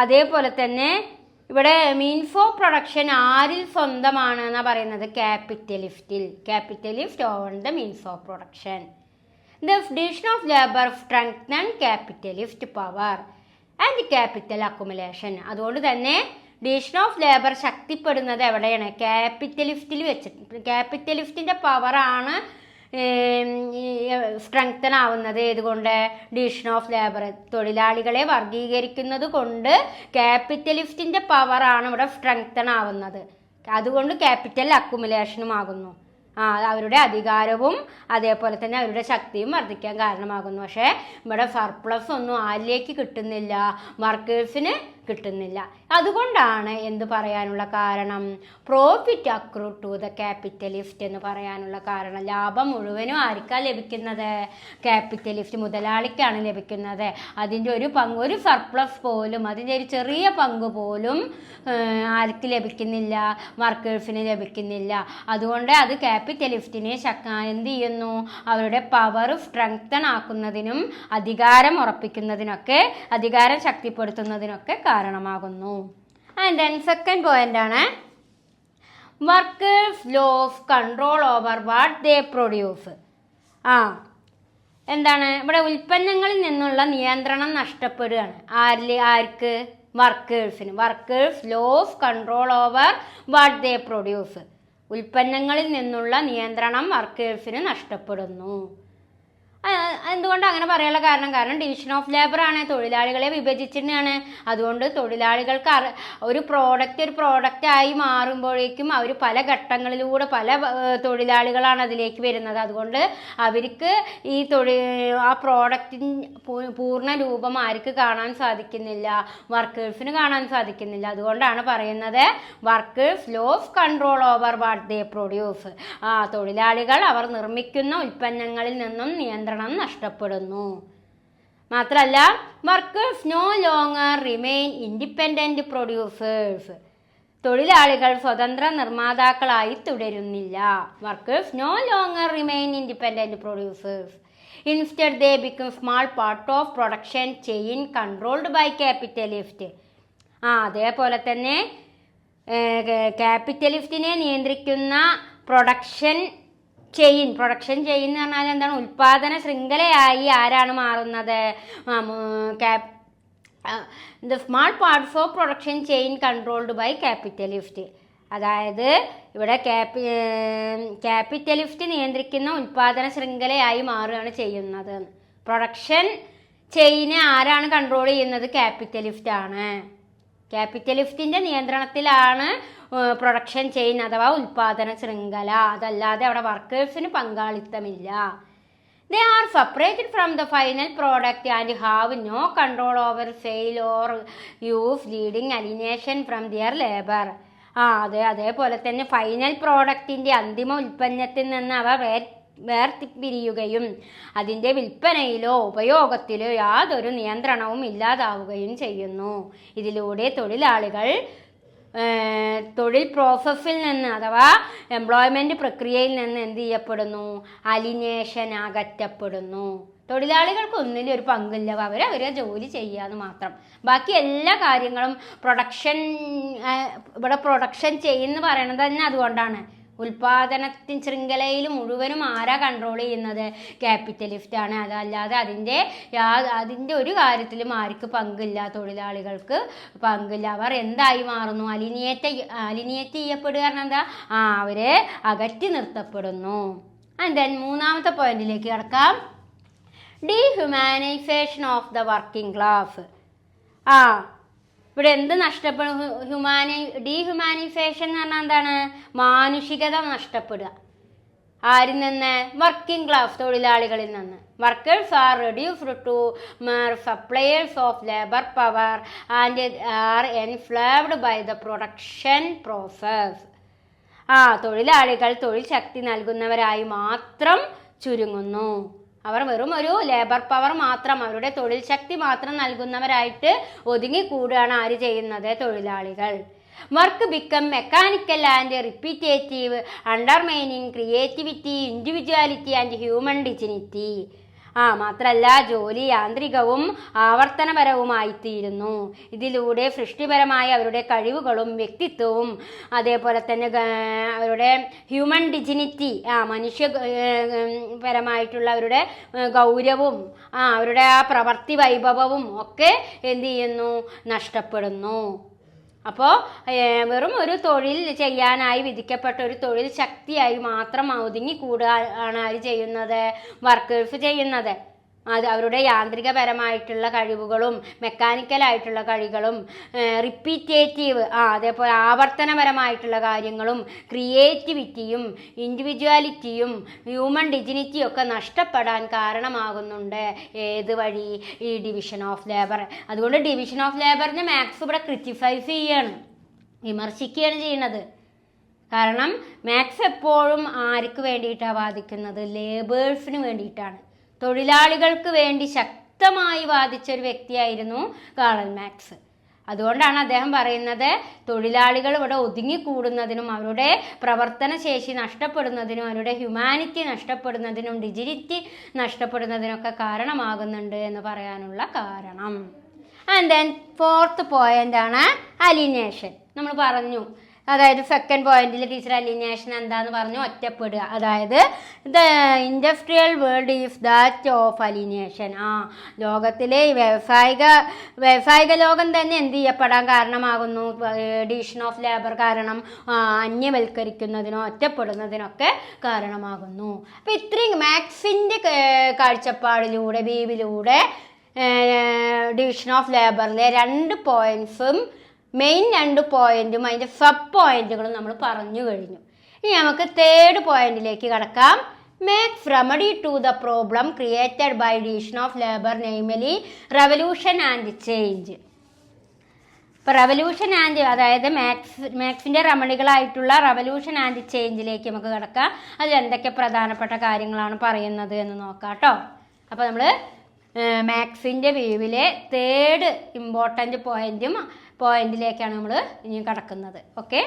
അതേപോലെ തന്നെ ഇവിടെ മീൻസ് ഓഫ് പ്രൊഡക്ഷൻ ആരിൽ സ്വന്തമാണ് എന്നാണ് പറയുന്നത്? Capitalist own the means of production. The division of labour strengthen capitalist power and capital accumulation. അതുകൊണ്ട് തന്നെ ഡിവിഷൻ ഓഫ് ലേബർ ശക്തിപ്പെടുന്നത് എവിടെയാണ്? ക്യാപിറ്റലിസ്റ്റിൽ വെച്ചിട്ട്. ക്യാപിറ്റലിസ്റ്റിൻ്റെ പവറാണ് സ്ട്രെങ്തൻ ആവുന്നത് ഏതുകൊണ്ട്? Division of labour. തൊഴിലാളികളെ വർഗീകരിക്കുന്നത് കൊണ്ട് ക്യാപിറ്റലിസ്റ്റിൻ്റെ പവറാണ് ഇവിടെ സ്ട്രെങ്തൻ ആവുന്നത്. അതുകൊണ്ട് ക്യാപിറ്റൽ അക്കുമുലേഷനും ആകുന്നു. അവരുടെ അധികാരവും അതേപോലെ തന്നെ അവരുടെ ശക്തിയും വർദ്ധിക്കാൻ കാരണമാകുന്നു. പക്ഷേ ഇവിടെ സർപ്ലസ് ഒന്നും ആരിലേക്ക് കിട്ടുന്നില്ല, വർക്കേഴ്സിന് കിട്ടുന്നില്ല. അതുകൊണ്ടാണ് എന്ത് പറയാനുള്ള കാരണം? Profit accrue to the capitalist എന്ന് പറയാനുള്ള കാരണം. ലാഭം മുഴുവനും ആർക്കാണ് ലഭിക്കുന്നത്? ക്യാപിറ്റലിസ്റ്റ് മുതലാളിക്കാണ് ലഭിക്കുന്നത്. അതിൻ്റെ ഒരു സർപ്ലസ് പോലും, അതിൻ്റെ ഒരു ചെറിയ പങ്ക് പോലും ആർക്ക് ലഭിക്കുന്നില്ല? വർക്കേഴ്സിന് ലഭിക്കുന്നില്ല. അതുകൊണ്ട് അത് ക്യാപിറ്റലിസ്റ്റിനെ എന്ത് ചെയ്യുന്നു? അവരുടെ പവർ സ്ട്രെങ്തൻ ആക്കുന്നതിനും അധികാരം ഉറപ്പിക്കുന്നതിനൊക്കെ, അധികാരം ശക്തിപ്പെടുത്തുന്നതിനൊക്കെ കാരണമാകുന്നു. ആൻഡ് ദെൻ സെക്കൻഡ് പോയിന്റ് ആണ് workers lose control over what they produce. എന്താണ് ഇവിടെ? ഉൽപ്പന്നങ്ങളിൽ നിന്നുള്ള നിയന്ത്രണം നഷ്ടപ്പെടുകയാണ്. ആർക്ക്? വർക്കേഴ്സിന്. Workers lose control over what they produce. ഉൽപ്പന്നങ്ങളിൽ നിന്നുള്ള നിയന്ത്രണം വർക്കേഴ്സിന് നഷ്ടപ്പെടുന്നു. എന്തുകൊണ്ട് അങ്ങനെ പറയാനുള്ള കാരണം ഡിവിഷൻ ഓഫ് ലേബർ ആണ്, തൊഴിലാളികളെ വിഭജിച്ചിട്ടാണ്. അതുകൊണ്ട് തൊഴിലാളികൾക്ക് ഒരു പ്രോഡക്റ്റായി മാറുമ്പോഴേക്കും അവർ പല ഘട്ടങ്ങളിലൂടെ പല തൊഴിലാളികളാണ് അതിലേക്ക് വരുന്നത്. അതുകൊണ്ട് അവർക്ക് ഈ ആ പ്രോഡക്റ്റിന് പൂർണ്ണ രൂപം ആർക്ക് കാണാൻ സാധിക്കുന്നില്ല? വർക്കേഴ്സിന് കാണാൻ സാധിക്കുന്നില്ല. അതുകൊണ്ടാണ് പറയുന്നത് workers lose control over what they produce. തൊഴിലാളികൾ അവർ നിർമ്മിക്കുന്ന ഉൽപ്പന്നങ്ങളിൽ നിന്നും നിയന്ത്രണം നഷ്ടപ്പെടുന്നു. മാത്രമല്ല workers no longer remain independent producers. തൊഴിലാളികൾ സ്വതന്ത്ര നിർമ്മാതാക്കളായി തുടരുന്നില്ല. Workers no longer remain independent producers. Instead they become small part of production chain controlled by capitalist. അതേപോലെ തന്നെ ക്യാപിറ്റലിസ്റ്റിനെ നിയന്ത്രിക്കുന്ന പ്രൊഡക്ഷൻ ചെയിൻ എന്ന് പറഞ്ഞാൽ എന്താണ്? ഉൽപാദന ശൃംഖലയായി ആരാണ് മാറുന്നത്? The small parts of production chain controlled by capitalist. അതായത് ഇവിടെ ക്യാപിറ്റലിസ്റ്റ് നിയന്ത്രിക്കുന്ന ഉൽപാദന ശൃംഖലയായി മാറുകയാണ് ചെയ്യുന്നത്. പ്രൊഡക്ഷൻ ചെയിനെ ആരാണ് കൺട്രോൾ ചെയ്യുന്നത്? ക്യാപിറ്റലിസ്റ്റ് ആണ്. ക്യാപിറ്റലിസ്റ്റിൻ്റെ നിയന്ത്രണത്തിലാണ് പ്രൊഡക്ഷൻ ചെയിൻ അഥവാ ഉൽപാദന ശൃംഖല. അതല്ലാതെ അവിടെ വർക്കേഴ്സിന് പങ്കാളിത്തമില്ല. They are separated from the final product and have no control over sale or use, leading alienation from their labour. അതേപോലെ തന്നെ ഫൈനൽ പ്രോഡക്റ്റിൻ്റെ അന്തിമ ഉൽപ്പന്നത്തിൽ നിന്ന് അവ വേർതിരിയുകയും അതിൻ്റെ വിൽപ്പനയിലോ ഉപയോഗത്തിലോ യാതൊരു നിയന്ത്രണവും ഇല്ലാതാവുകയും ചെയ്യുന്നു. ഇതിലൂടെ തൊഴിലാളികൾ തൊഴിൽ പ്രോസസ്സിൽ നിന്ന് അഥവാ എംപ്ലോയ്മെൻറ്റ് പ്രക്രിയയിൽ നിന്ന് എന്ത് ചെയ്യപ്പെടുന്നു? അലിനേഷൻ അകറ്റപ്പെടുന്നു. തൊഴിലാളികൾക്ക് ഒന്നിലും ഒരു പങ്കില്ല. അവരെ ജോലി ചെയ്യാന്ന് മാത്രം. ബാക്കി എല്ലാ കാര്യങ്ങളും ഇവിടെ പ്രൊഡക്ഷൻ ചെയ്യുന്ന പറയണത് തന്നെ അതുകൊണ്ടാണ്. ഉൽപാദനത്തിൻ ശൃംഖലയിൽ മുഴുവനും ആരാ കൺട്രോൾ ചെയ്യുന്നത്? ക്യാപിറ്റലിസ്റ്റ് ആണ്. അതല്ലാതെ അതിൻ്റെ ഒരു കാര്യത്തിലും ആർക്ക് പങ്കില്ല? തൊഴിലാളികൾക്ക് പങ്കില്ല. അവർ എന്തായി മാറുന്നു? അലിനിയേറ്റ് ചെയ്യപ്പെടുക കാരണം എന്താ? അവരെ അകറ്റി നിർത്തപ്പെടുന്നു. ആൻഡ് ദെൻ മൂന്നാമത്തെ പോയിന്റിലേക്ക് കിടക്കാം. ഡീഹ്യൂമാനൈസേഷൻ ഓഫ് ദ വർക്കിംഗ് ക്ലാസ്. ഇവിടെ എന്ത് നഷ്ടപ്പെടും? ഡീഹ്യൂമാനൈസേഷൻ എന്ന് പറഞ്ഞാൽ എന്താണ്? മാനുഷികത നഷ്ടപ്പെടുക. ആരിൽ നിന്ന്? വർക്കിംഗ് ക്ലാസ് തൊഴിലാളികളിൽ നിന്ന്. Workers are reduced to mere suppliers of labor power and are enslaved by the production process. തൊഴിലാളികൾ തൊഴിൽ ശക്തി നൽകുന്നവരായി മാത്രം ചുരുങ്ങുന്നു. അവർ വെറും ഒരു ലേബർ പവർ മാത്രം, അവരുടെ തൊഴിൽ ശക്തി മാത്രം നൽകുന്നവരായിട്ട് ഒതുങ്ങിക്കൂടുകയാണ് ആര് ചെയ്യുന്നത്? തൊഴിലാളികൾ. Work become mechanical and repetitive, undermining creativity, individuality and human dignity. മാത്രമല്ല ജോലി യാന്ത്രികവും ആവർത്തനപരവുമായിത്തീരുന്നു. ഇതിലൂടെ സൃഷ്ടിപരമായ അവരുടെ കഴിവുകളും വ്യക്തിത്വവും അതേപോലെ തന്നെ അവരുടെ ഹ്യൂമൻ ഡിഗ്നിറ്റി, മനുഷ്യപരമായിട്ടുള്ള അവരുടെ ഗൗരവവും അവരുടെ ആ പ്രവൃത്തി വൈഭവവും ഒക്കെ എന്ത് ചെയ്യുന്നു? നഷ്ടപ്പെടുന്നു. അപ്പോൾ വെറും ഒരു തൊഴിൽ ചെയ്യാനായി വിധിക്കപ്പെട്ട ഒരു തൊഴിൽ ശക്തിയായി മാത്രം ഒതുങ്ങിക്കൂടാണ് ആര് ചെയ്യുന്നത്, വർക്കേഴ്സ് ചെയ്യുന്നത്. അത് അവരുടെ യാന്ത്രികപരമായിട്ടുള്ള കഴിവുകളും മെക്കാനിക്കലായിട്ടുള്ള കഴിവുകളും റിപ്പീറ്റേറ്റീവ് അതേപോലെ ആവർത്തനപരമായിട്ടുള്ള കാര്യങ്ങളും ക്രിയേറ്റിവിറ്റിയും ഇൻഡിവിജ്വാലിറ്റിയും ഹ്യൂമൻ ഡിഗ്നിറ്റിയും ഒക്കെ നഷ്ടപ്പെടാൻ കാരണമാകുന്നുണ്ട്. ഏത് വഴി? ഈ ഡിവിഷൻ ഓഫ് ലേബർ. അതുകൊണ്ട് ഡിവിഷൻ ഓഫ് ലേബറിനെ മാർക്സ് ഇവിടെ ക്രിറ്റിസൈസ് ചെയ്യാണ്, വിമർശിക്കുകയാണ് ചെയ്യുന്നത്. കാരണം മാർക്സ് എപ്പോഴും ആർക്ക് വേണ്ടിയിട്ടാണ് വാദിക്കുന്നത്? ലേബേഴ്സിന് വേണ്ടിയിട്ടാണ്, തൊഴിലാളികൾക്ക് വേണ്ടി ശക്തമായി വാദിച്ച ഒരു വ്യക്തിയായിരുന്നു കാറൽ മാർക്സ്. അതുകൊണ്ടാണ് അദ്ദേഹം പറയുന്നത് തൊഴിലാളികൾ ഇവിടെ ഒതുങ്ങിക്കൂടുന്നതിനും അവരുടെ പ്രവർത്തനശേഷി നഷ്ടപ്പെടുന്നതിനും അവരുടെ ഹ്യൂമാനിറ്റി നഷ്ടപ്പെടുന്നതിനും ഡിഗ്നിറ്റി നഷ്ടപ്പെടുന്നതിനൊക്കെ കാരണമാകുന്നുണ്ട് എന്ന് പറയാനുള്ള കാരണം. ആൻഡ് ദെൻ ഫോർത്ത് പോയിന്റ് ആണ് അലിനേഷൻ. നമ്മൾ പറഞ്ഞു, അതായത് സെക്കൻഡ് പോയിന്റിൽ ടീച്ചർ അലിനേഷൻ എന്താന്ന് പറഞ്ഞു? ഒറ്റപ്പെടുക. അതായത് the industrial world is that of alienation. ലോകത്തിലെ വ്യവസായിക ലോകം തന്നെ എന്ത് ചെയ്യപ്പെടാൻ കാരണമാകുന്നു? ഡിവിഷൻ ഓഫ് ലേബർ കാരണം അന്യവൽക്കരിക്കുന്നതിനോ ഒറ്റപ്പെടുന്നതിനൊക്കെ കാരണമാകുന്നു. അപ്പം ഇത്രയും മാർക്സിൻ്റെ കാഴ്ചപ്പാടിലൂടെ വ്യൂവിലൂടെ ഡിവിഷൻ ഓഫ് ലേബറിലെ 2 പോയിന്റ്സും മെയിൻ 2 പോയിന്റും അതിൻ്റെ സബ് പോയിന്റുകളും നമ്മൾ പറഞ്ഞു കഴിഞ്ഞു. ഇനി നമുക്ക് തേർഡ് പോയിന്റിലേക്ക് കടക്കാം. Make remedy to the problem created by division of labour, namely revolution and change. ഇപ്പോൾ റെവല്യൂഷൻ ആൻഡ് അതായത് മാർക്സിൻ്റെ റെമഡികളായിട്ടുള്ള റെവല്യൂഷൻ ആൻഡ് ചേഞ്ചിലേക്ക് നമുക്ക് കിടക്കാം. അതിൽ എന്തൊക്കെ പ്രധാനപ്പെട്ട കാര്യങ്ങളാണ് പറയുന്നത് എന്ന് നോക്കാം കേട്ടോ. അപ്പോൾ നമ്മൾ മാർക്സിൻ്റെ വ്യൂവിലെ തേർഡ് ഇമ്പോർട്ടൻ്റ് പോയിന്റിലേക്കാണ് നമ്മൾ ഇനി കടക്കുന്നത്. ഓക്കെ.